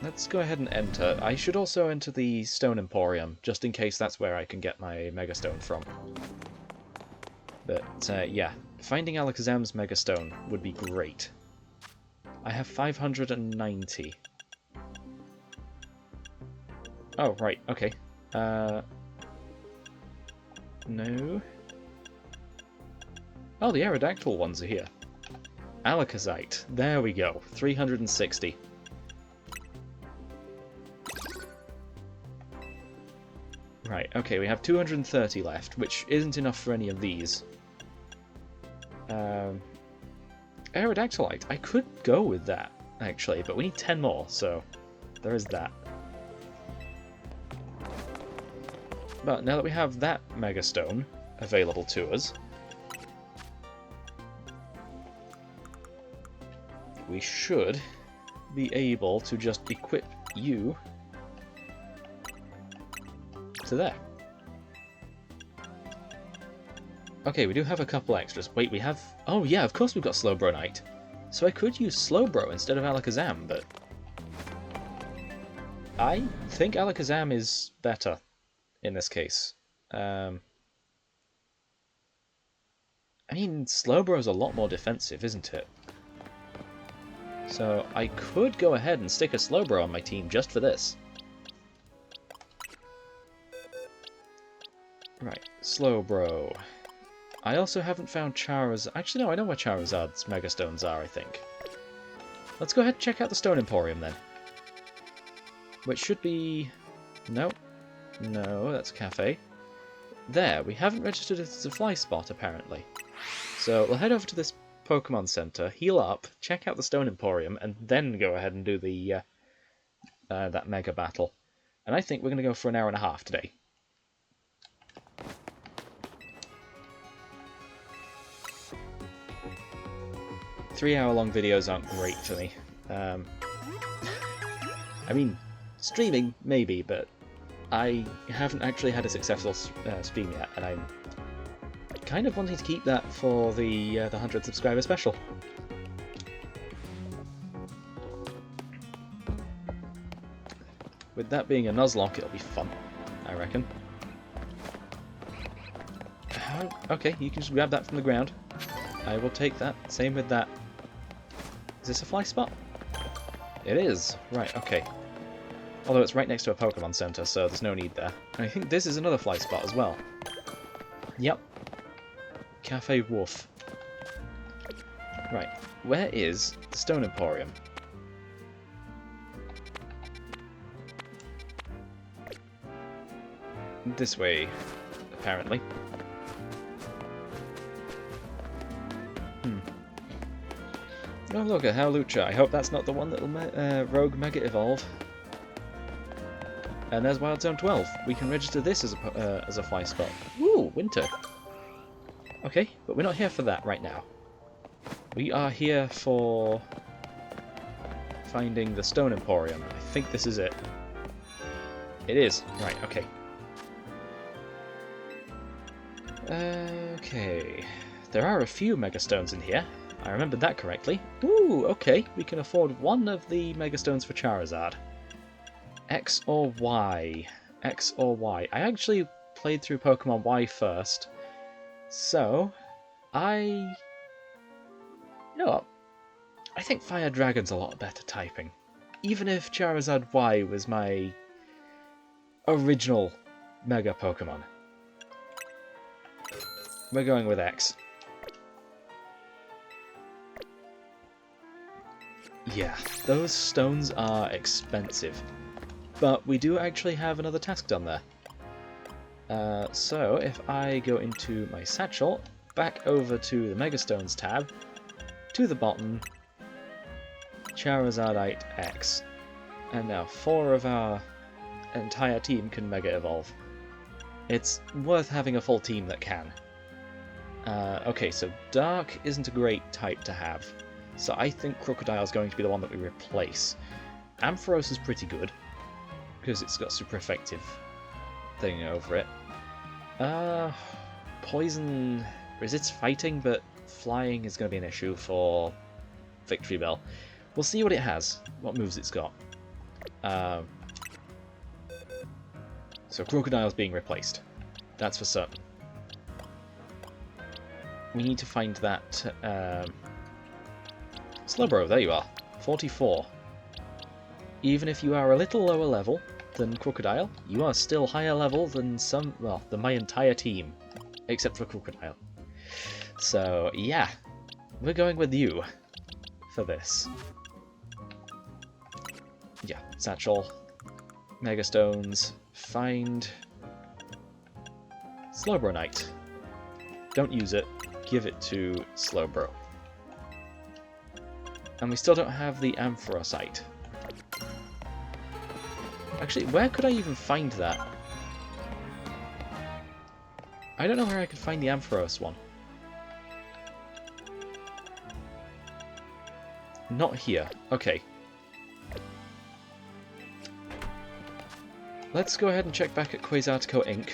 Let's go ahead and enter. I should also enter the Stone Emporium, just in case that's where I can get my Mega Stone from. But, yeah, finding Alakazam's Mega Stone would be great. I have 590. Oh, right, okay. No. Oh, the Aerodactyl ones are here. Alakazite. There we go. 360. Right, okay, we have 230 left, which isn't enough for any of these. Aerodactylite. I could go with that, actually, but we need 10 more, so there is that. But now that we have that Mega Stone available to us, we should be able to just equip you to there. Okay, we do have a couple extras. Wait, we have... Oh yeah, of course we've got Slowbro Knight. So I could use Slowbro instead of Alakazam, but... I think Alakazam is better in this case. I mean, Slowbro is a lot more defensive, isn't it? So I could go ahead and stick a Slowbro on my team just for this. Right, Slowbro. I also haven't found Charizard. Actually, no, I know where Charizard's Megastones are, I think. Let's go ahead and check out the Stone Emporium then. Which should be... No. No, that's a cafe. There, we haven't registered it as a fly spot, apparently. So we'll head over to this Pokemon Center, heal up, check out the Stone Emporium, and then go ahead and do the that Mega Battle. And I think we're going to go for an hour and a half today. Three-hour-long videos aren't great for me. I mean, streaming, maybe, but I haven't actually had a successful stream yet, and I'm kind of wanting to keep that for the 100 subscriber special. With that being a Nuzlocke, it'll be fun, I reckon. Okay, you can just grab that from the ground. I will take that. Same with that. Is this a fly spot? It is. Right, okay. Although it's right next to a Pokemon Center, so there's no need there. And I think this is another fly spot as well. Yep. Cafe Wolf. Right, where is the Stone Emporium? This way, apparently. Oh look, a Howlucha. I hope that's not the one that'll Rogue Mega Evolve. And there's Wild Zone 12. We can register this as a fly spot. Ooh, winter. Okay, but we're not here for that right now. We are here for finding the Stone Emporium. I think this is it. It is. Right, okay. Okay. There are a few Megastones in here. I remembered that correctly. Ooh, okay. We can afford one of the Megastones for Charizard. X or Y? X or Y? I actually played through Pokemon Y first. So, you know what? I think Fire Dragon's a lot better typing. Even if Charizard Y was my original Mega Pokemon. We're going with X. Yeah, those stones are expensive. But we do actually have another task done there. So if I go into my satchel, back over to the Megastones tab, to the bottom, Charizardite X. And now 4 of our entire team can Mega Evolve. It's worth having a full team that can. Okay, so Dark isn't a great type to have. So I think Crocodile's going to be the one that we replace. Ampharos is pretty good, because it's got super effective thing over it. Poison resists fighting, but flying is going to be an issue for Victory Bell. We'll see what it has, what moves it's got. So Crocodile's being replaced. That's for certain. We need to find that Slowbro, there you are. 44. Even if you are a little lower level than Crocodile, you are still higher level than than my entire team. Except for Crocodile. So, yeah. We're going with you for this. Yeah, Satchel. Megastones. Find Slowbro Knight. Don't use it. Give it to Slowbro. And we still don't have the Ampharosite. Actually, where could I even find that? I don't know where I could find the Ampharos one. Not here. Okay. Let's go ahead and check back at Quasartico Inc.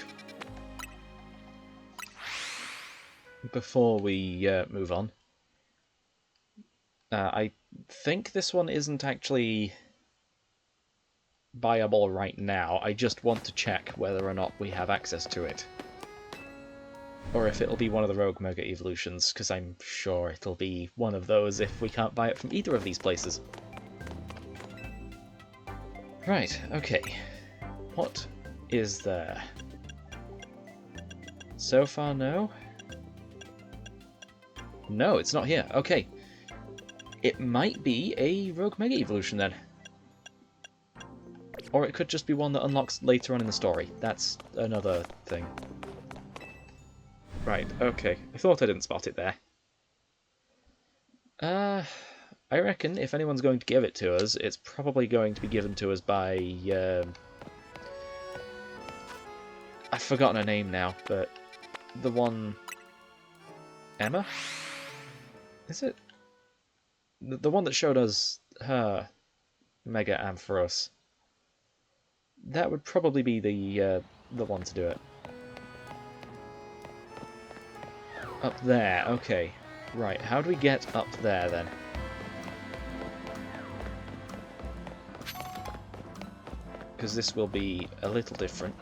before we move on. I think this one isn't actually buyable right now. I just want to check whether or not we have access to it. Or if it'll be one of the Rogue Mega Evolutions, because I'm sure it'll be one of those if we can't buy it from either of these places. Right, okay. What is there? So far, no? No, it's not here. Okay. It might be a Rogue Mega Evolution then. Or it could just be one that unlocks later on in the story. That's another thing. Right, okay. I thought I didn't spot it there. I reckon if anyone's going to give it to us, it's probably going to be given to us by... I've forgotten her name now, but the one... Emma? Is it? The one that showed us her Mega Ampharos. That would probably be the one to do it. Up there, okay. Right, how do we get up there then? Because this will be a little different.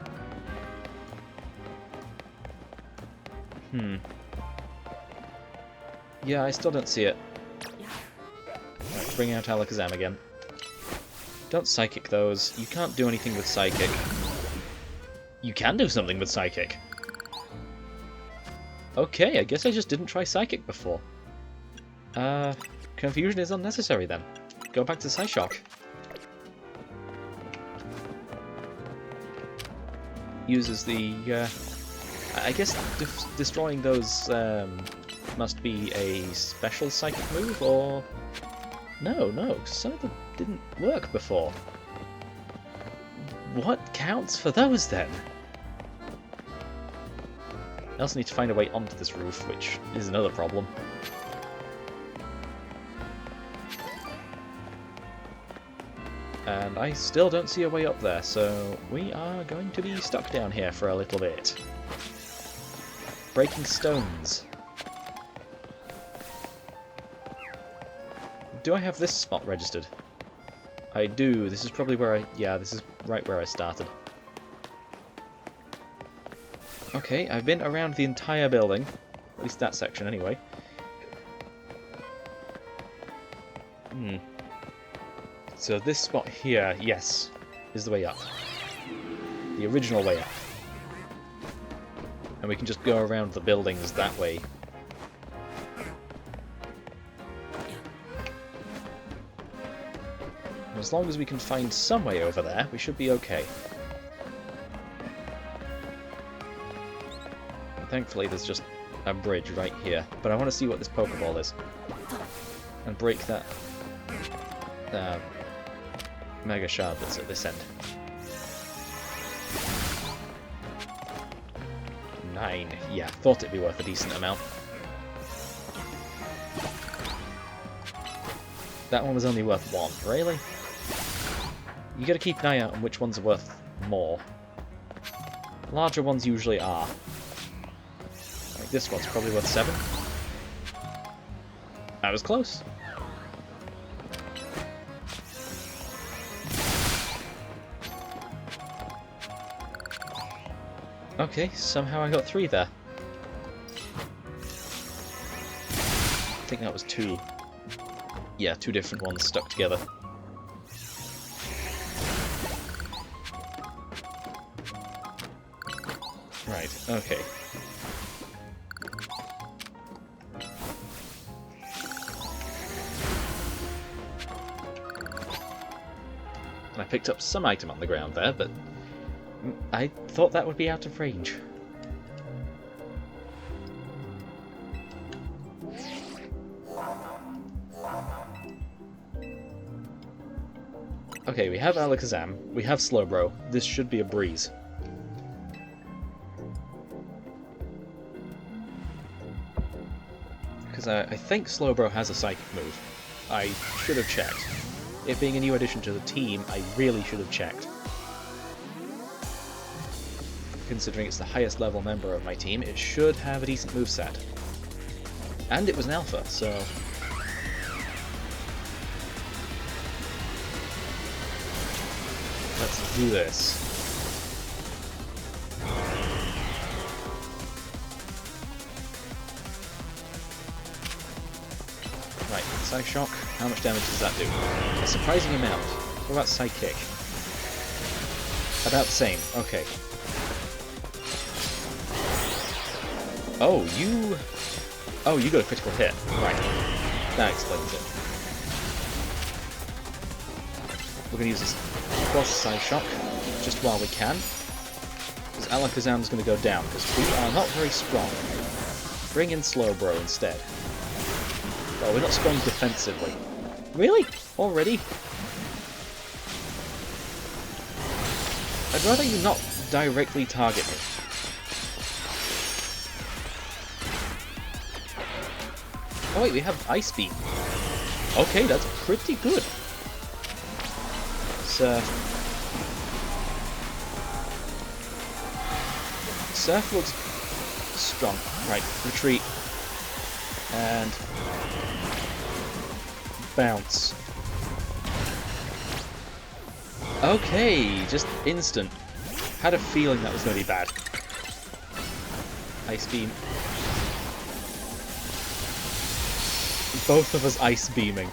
Yeah, I still don't see it. Right, bring out Alakazam again. Don't Psychic those. You can't do anything with Psychic. You can do something with Psychic. Okay, I guess I just didn't try Psychic before. Confusion is unnecessary then. Go back to Psyshock. Uses the, I guess destroying those must be a special Psychic move, or... No, some of them didn't work before. What counts for those then? I also need to find a way onto this roof, which is another problem. And I still don't see a way up there, so we are going to be stuck down here for a little bit. Breaking stones. Do I have this spot registered? I do. This is probably where yeah, this is right where I started. Okay, I've been around the entire building. At least that section, anyway. So this spot here, yes, is the way up. The original way up. And we can just go around the buildings that way. As long as we can find some way over there, we should be okay. Thankfully, there's just a bridge right here. But I want to see what this Pokeball is. And break that Mega Shard that's at this end. 9. Yeah, thought it'd be worth a decent amount. That one was only worth 1. Really? You gotta keep an eye out on which ones are worth more. Larger ones usually are. Like this one's probably worth 7. That was close. Okay, somehow I got 3 there. I think that was 2. Yeah, 2 different ones stuck together. Right, okay. And I picked up some item on the ground there, but I thought that would be out of range. Okay, we have Alakazam, we have Slowbro. This should be a breeze. Because I think Slowbro has a Psychic move. I should have checked. It being a new addition to the team, I really should have checked. Considering it's the highest level member of my team, it should have a decent moveset. And it was an alpha, so... Let's do this. Psy-Shock. How much damage does that do? A surprising amount. What about Psy-Kick? About the same. Okay. Oh, you got a critical hit. Right. That explains it. We're going to use this plus Psy-Shock just while we can. Because Alakazam's going to go down, because we are not very strong. Bring in Slowbro instead. Well, we're not strong defensively. Really? Already? I'd rather you not directly target me. Oh wait, we have Ice Beam. Okay, that's pretty good. Surf looks strong. Right, retreat. And bounce. Okay, just instant. Had a feeling that was going to be bad. Ice Beam. Both of us Ice Beaming.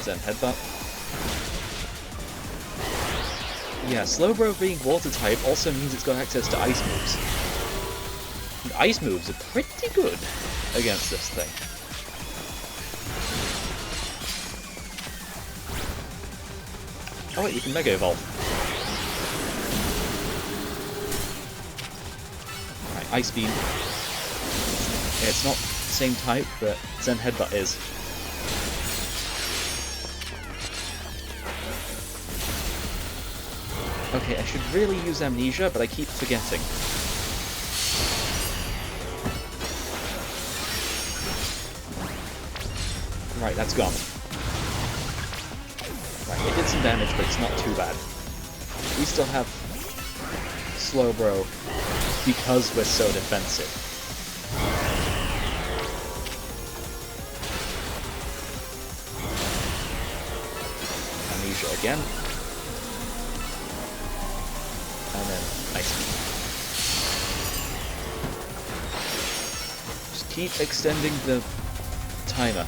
Zen Headbutt. Yeah, Slowbro being water type also means it's got access to ice moves. And ice moves are pretty good against this thing. Oh wait, you can Mega Evolve. Right, Ice Beam. Yeah, it's not the same type, but Zen Headbutt is. Okay, I should really use Amnesia, but I keep forgetting. Right, that's gone. Right, it did some damage, but it's not too bad. We still have Slowbro because we're so defensive. Amnesia again. And then Ice Beam. Just keep extending the timer.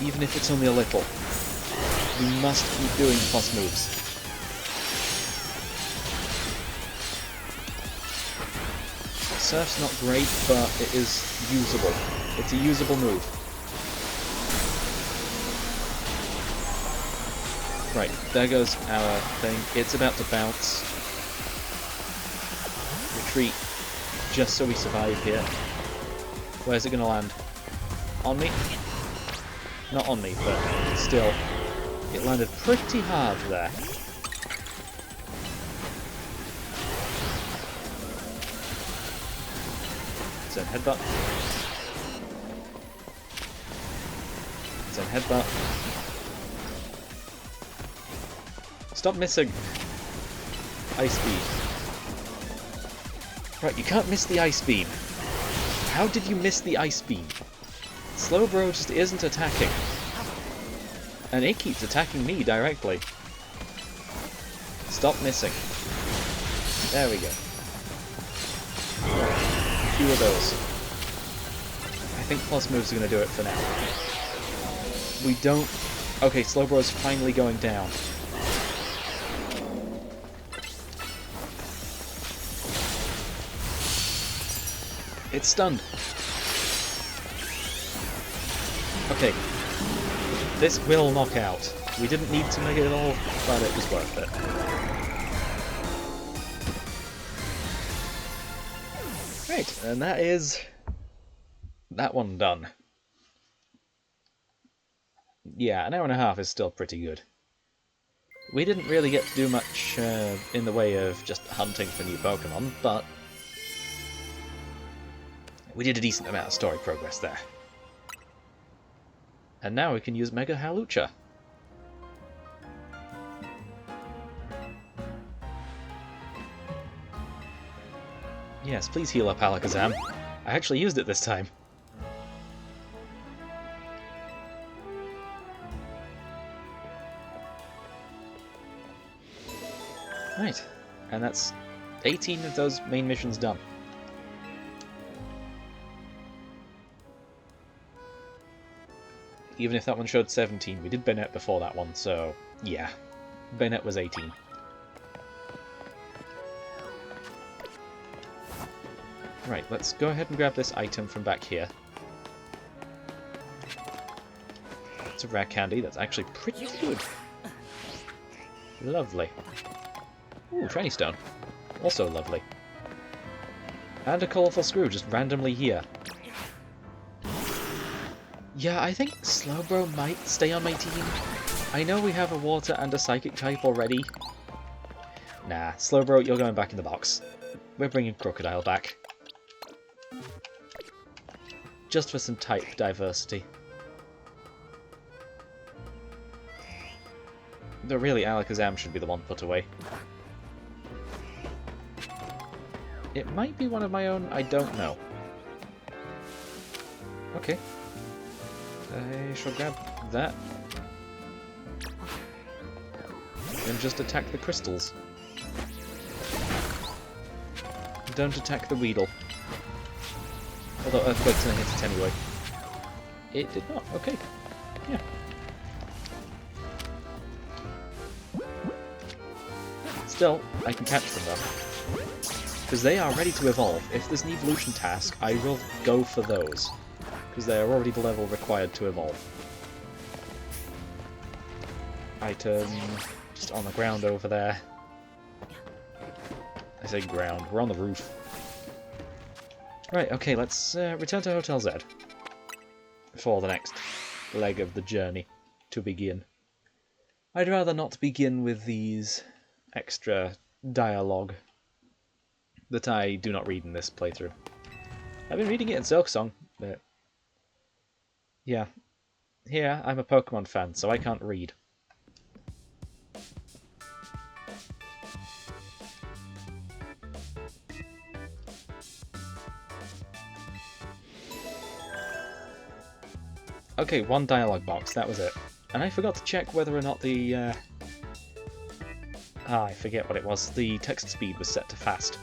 Even if it's only a little. We must keep doing plus moves. Surf's not great, but it is usable. It's a usable move. Right, there goes our thing. It's about to bounce. Retreat, just so we survive here. Where's it going to land? On me? Not on me, but still. It landed pretty hard there. Zen Headbutt. Zen Headbutt. Stop missing! Ice Beam. Right, you can't miss the Ice Beam. How did you miss the Ice Beam? Slowbro just isn't attacking. And it keeps attacking me directly. Stop missing. There we go. Right, a few of those. I think plus moves are going to do it for now. We don't... Okay, Slowbro's finally going down. It's stunned. Okay. This will knock out. We didn't need to make it at all, but it was worth it. Right, and that is... that one done. Yeah, an hour and a half is still pretty good. We didn't really get to do much in the way of just hunting for new Pokémon, but we did a decent amount of story progress there. And now we can use Mega Hawlucha. Yes, please heal up Alakazam. I actually used it this time. Right, and that's 18 of those main missions done. Even if that one showed 17, we did Bennett before that one, so yeah, Bennett was 18. Right, let's go ahead and grab this item from back here. It's a rare candy that's actually pretty good. Lovely. Ooh, shiny stone. Also lovely. And a colourful screw just randomly here. Yeah, I think Slowbro might stay on my team. I know we have a water and a psychic type already. Nah, Slowbro, you're going back in the box. We're bringing Crocodile back. Just for some type diversity. Though really, Alakazam should be the one put away. It might be one of my own, I don't know. Okay. I shall grab that. And just attack the crystals. Don't attack the Weedle. Although Earthquake's gonna hit it anyway. It did not, okay. Yeah. Still, I can catch them though. Because they are ready to evolve. If there's an evolution task, I will go for those. Because they are already the level required to evolve. Item just on the ground over there. I say ground, we're on the roof. Right, okay, let's return to Hotel Z. For the next leg of the journey to begin. I'd rather not begin with these extra dialogue that I do not read in this playthrough. I've been reading it in Silksong, but yeah. Here, I'm a Pokemon fan, so I can't read. Okay, one dialogue box, that was it. And I forgot to check whether or not the I forget what it was. The text speed was set to fast.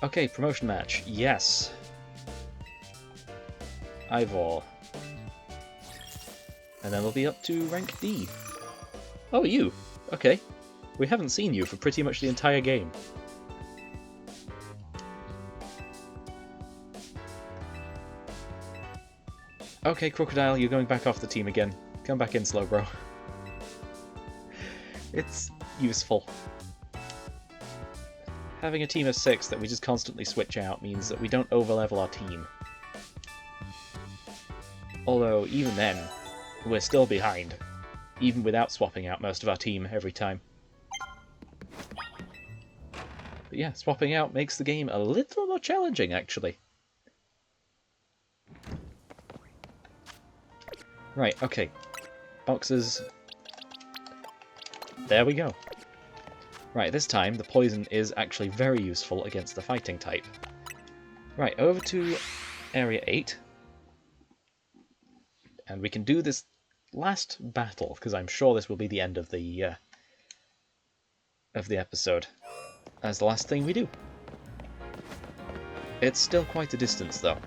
Okay, promotion match. Yes. Ivor. And then we'll be up to rank D. Oh, you. Okay. We haven't seen you for pretty much the entire game. Okay, Crocodile, you're going back off the team again. Come back in, Slowbro. It's useful. Having a team of 6 that we just constantly switch out means that we don't overlevel our team. Although, even then, we're still behind. Even without swapping out most of our team every time. But yeah, swapping out makes the game a little more challenging, actually. Right, okay. Boxes. There we go. Right, this time the poison is actually very useful against the fighting type. Right, over to Area 8. And we can do this last battle, because I'm sure this will be the end of the episode. As the last thing we do. It's still quite a distance, though.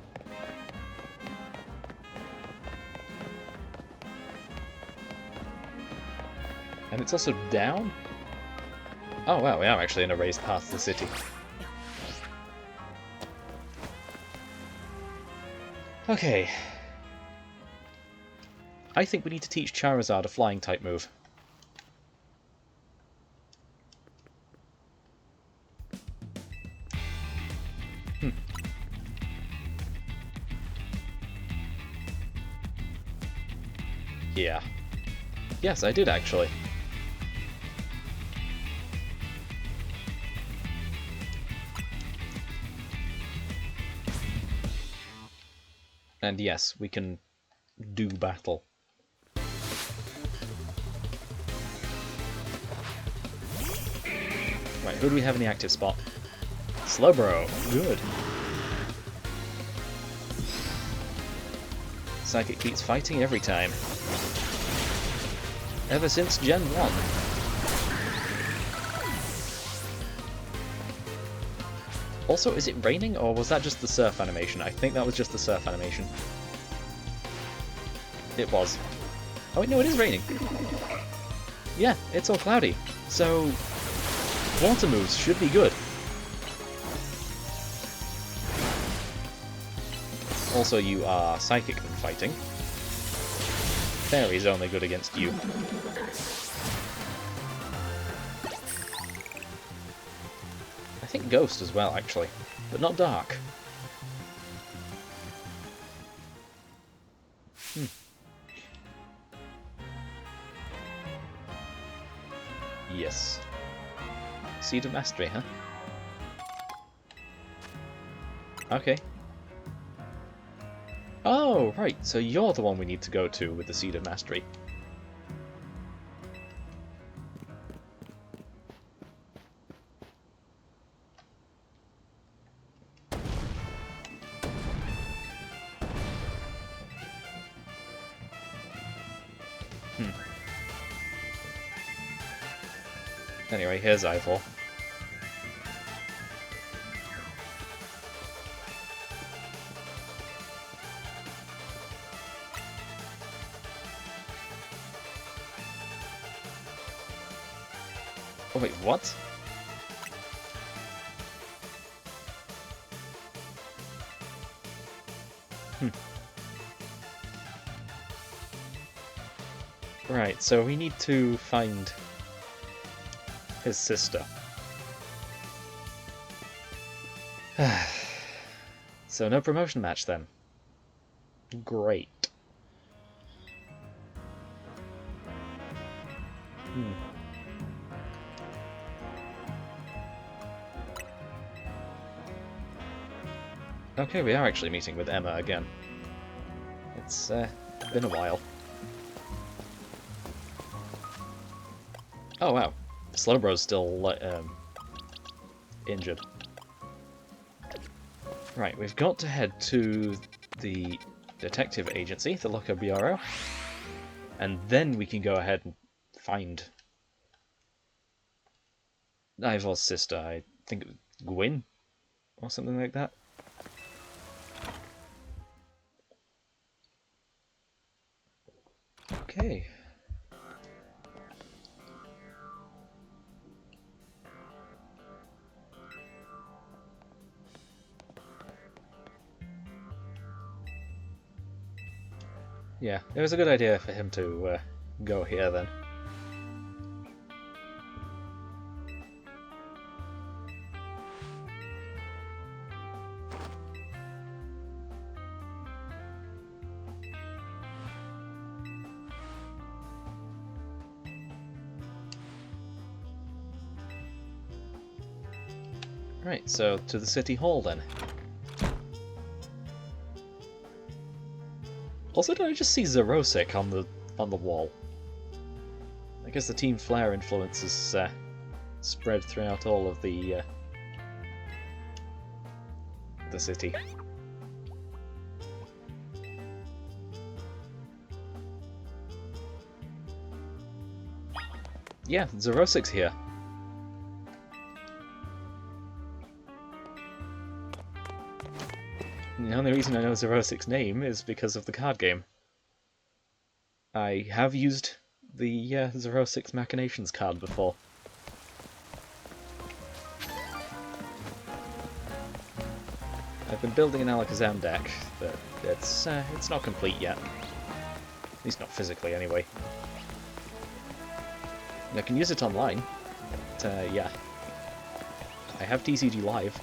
And it's also down? Oh wow, we are actually in a raised part of the city. Okay. I think we need to teach Charizard a flying type move. Yeah. Yes, I did actually. And yes, we can do battle. who do we have in the active spot? Slowbro. Good. Psychic keeps fighting every time. Ever since Gen 1. Also, is it raining, or was that just the surf animation? I think that was just the surf animation. It was. Oh wait, no, it is raining. Yeah, it's all cloudy. So, water moves should be good. Also, you are psychic and fighting. Fairy's only good against you. I think Ghost as well, actually, but not Dark. Yes. Seed of Mastery, huh? Okay. Oh, right, so you're the one we need to go to with the Seed of Mastery. Anyway, here's Ivor. Oh wait, what? Right, so we need to find his sister. So no promotion match then. Great. Okay, we are actually meeting with Emma again. It's been a while. Oh wow, Slowbro's still injured. Right, we've got to head to the detective agency, the Locker Bureau, and then we can go ahead and find Ivor's sister. I think it was Gwynn, or something like that. Okay. Yeah, it was a good idea for him to go here then. Right, so to the City Hall then. Also, did I just see Zerosic on the wall? I guess the Team Flare influence is spread throughout all of the city. Yeah, Zerosic's here. The only reason I know Zerosic's name is because of the card game. I have used the Zerosic's Machinations card before. I've been building an Alakazam deck, but it's not complete yet. At least not physically, anyway. I can use it online, but yeah. I have TCG Live.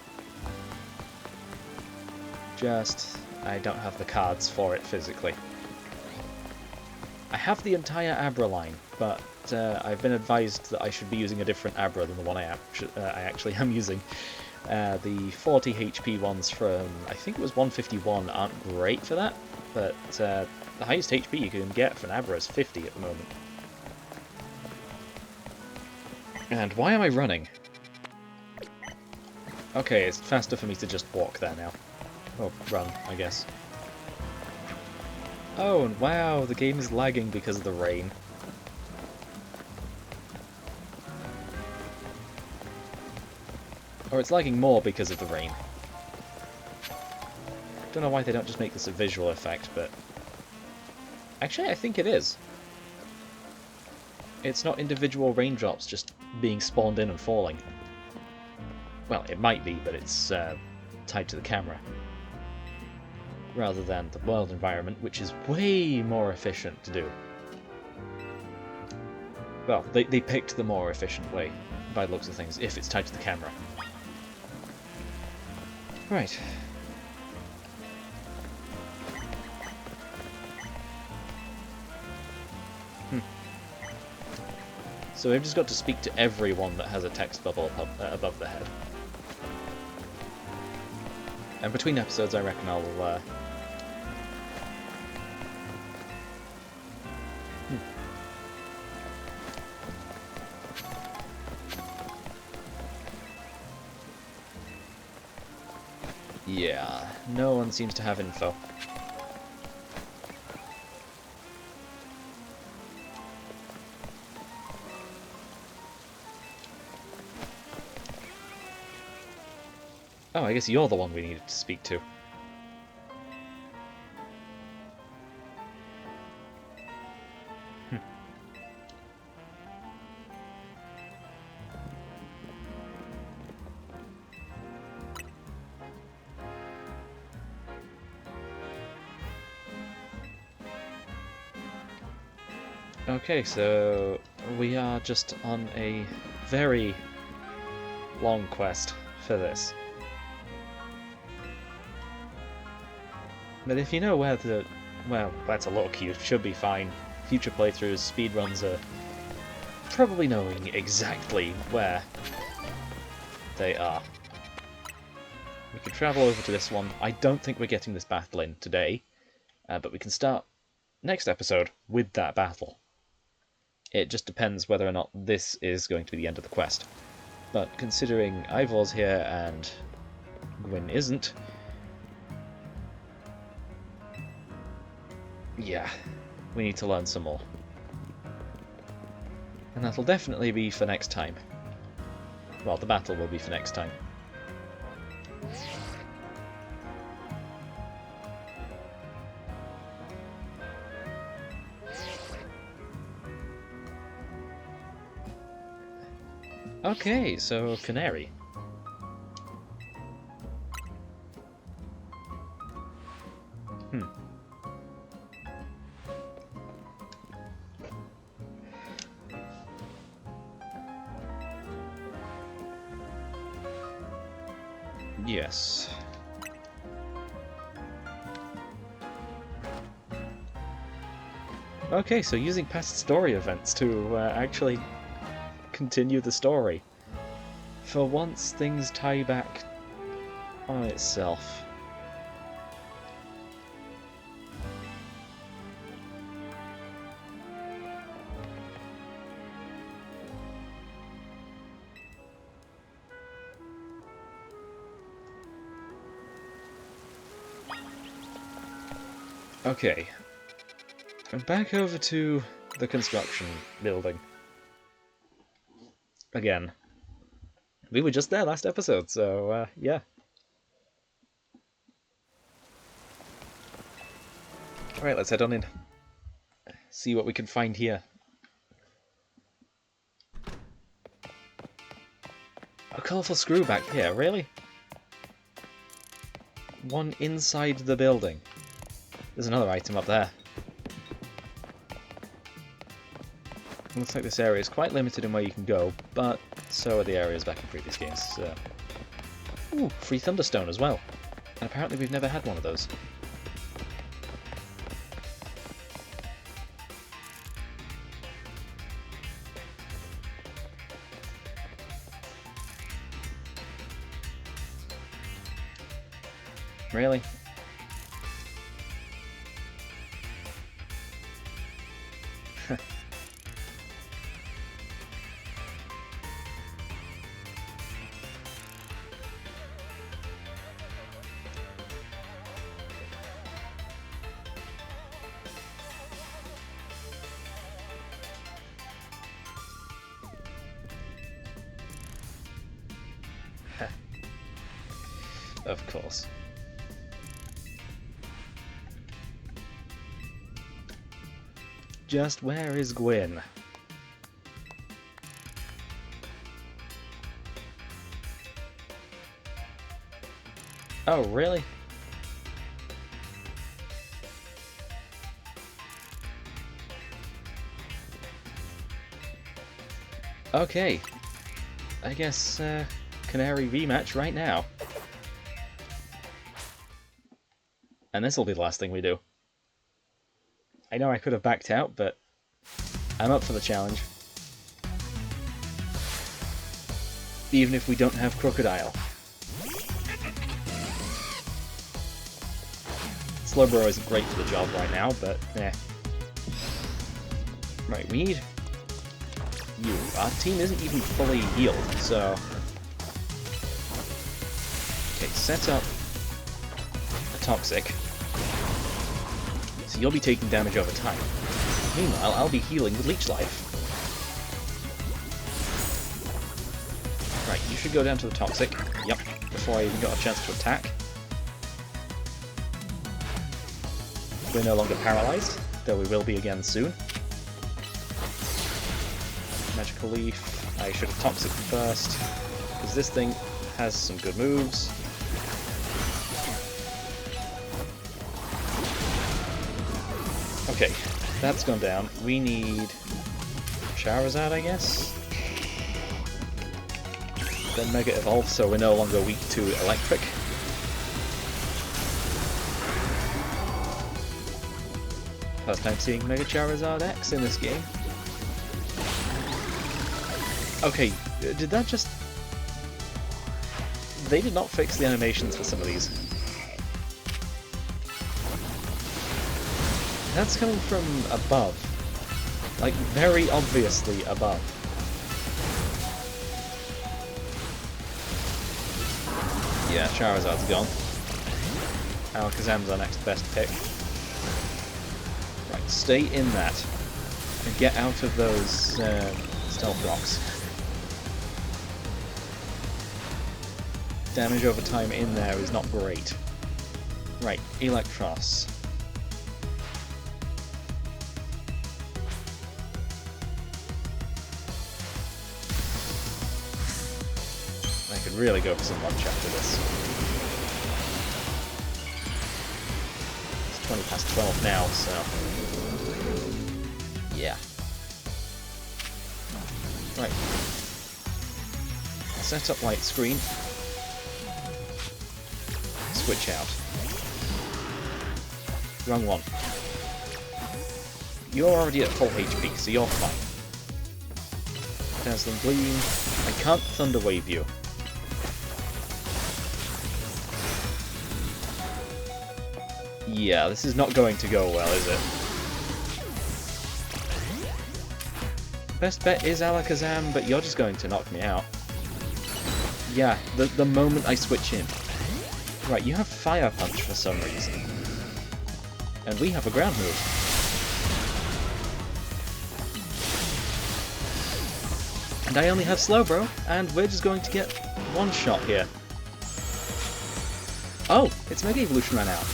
Just, I don't have the cards for it physically. I have the entire Abra line, but I've been advised that I should be using a different Abra than the one I actually am using. The 40 HP ones from, I think it was 151, aren't great for that, but the highest HP you can get for an Abra is 50 at the moment. And why am I running? Okay, it's faster for me to just walk there now. Or run, I guess. Oh, and wow, the game is lagging because of the rain. Or it's lagging more because of the rain. Don't know why they don't just make this a visual effect, but... Actually, I think it is. It's not individual raindrops just being spawned in and falling. Well, it might be, but it's tied to the camera. Rather than the world environment, which is way more efficient to do. Well, they picked the more efficient way, by the looks of things, if it's tied to the camera. Right. So we've just got to speak to everyone that has a text bubble above their head. And between episodes, I reckon I'll... Yeah, no one seems to have info. Oh, I guess you're the one we needed to speak to. Okay, so we are just on a very long quest for this. But if you know where the... well, that's a look, you should be fine. Future playthroughs, speedruns are probably knowing exactly where they are. We can travel over to this one. I don't think we're getting this battle in today, but we can start next episode with that battle. It just depends whether or not this is going to be the end of the quest. But considering Ivor's here and Gwynn isn't, yeah, we need to learn some more. And that'll definitely be for next time. Well, the battle will be for next time. Okay, so Canari. Yes. Okay, so using past story events to actually continue the story. For once, things tie back on itself. Okay. Back over to the construction building. Again. We were just there last episode, so, yeah. Alright, let's head on in. See what we can find here. A colourful screw back here, really? One inside the building. There's another item up there. Looks like this area is quite limited in where you can go, but so are the areas back in previous games. Ooh, free Thunderstone as well. And apparently we've never had one of those. Really? of course. Just where is Gwynn? Oh, really? Okay. I guess, Canari rematch right now. And this'll be the last thing we do. I know I could have backed out, but I'm up for the challenge. Even if we don't have Crocodile. Slowbro isn't great for the job right now, but eh. Right, we need you. Our team isn't even fully healed, so... Okay, set up a Toxic. So you'll be taking damage over time. Meanwhile, I'll be healing with Leech Life. Right, you should go down to the Toxic. Yep, before I even got a chance to attack. We're no longer paralyzed, though we will be again soon. Magical Leaf. I should have Toxic first, because this thing has some good moves. Okay, that's gone down. We need Charizard, I guess? Then Mega Evolve, so we're no longer weak to Electric. First time seeing Mega Charizard X in this game. Okay, did that just... They did not fix the animations for some of these. That's coming from above. Like, very obviously above. Yeah, Charizard's gone. Alakazam's our next best pick. Right, stay in that. And get out of those stealth rocks. Damage over time in there is not great. Right, Electros. I could really go for some lunch after this. It's 20 past 12 now, so... yeah. Right. Set up light screen. Switch out. Wrong one. You're already at full HP, so you're fine. Dazzling Gleam. I can't Thunder Wave you. Yeah, this is not going to go well, is it? Best bet is Alakazam, but you're just going to knock me out. Yeah, the moment I switch in. Right, you have Fire Punch for some reason. And we have a ground move. And I only have Slowbro, and we're just going to get one shot here. Oh, its Mega Evolution ran out.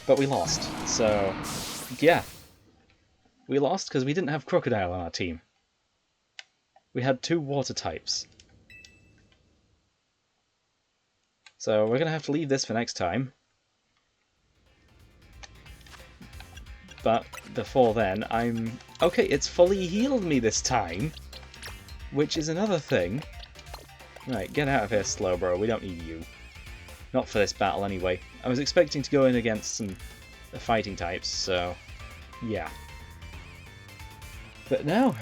But we lost, so yeah. We lost because we didn't have Crocodile on our team. We had 2 water types. So we're going to have to leave this for next time. But before then, okay, it's fully healed me this time. Which is another thing. Right, get out of here, Slowbro. We don't need you. Not for this battle, anyway. I was expecting to go in against some fighting types, so... yeah. But no.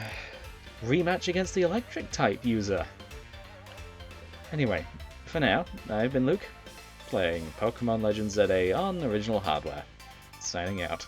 Rematch against the electric type user. Anyway, for now, I've been Luke, playing Pokemon Legends ZA on original hardware. Signing out.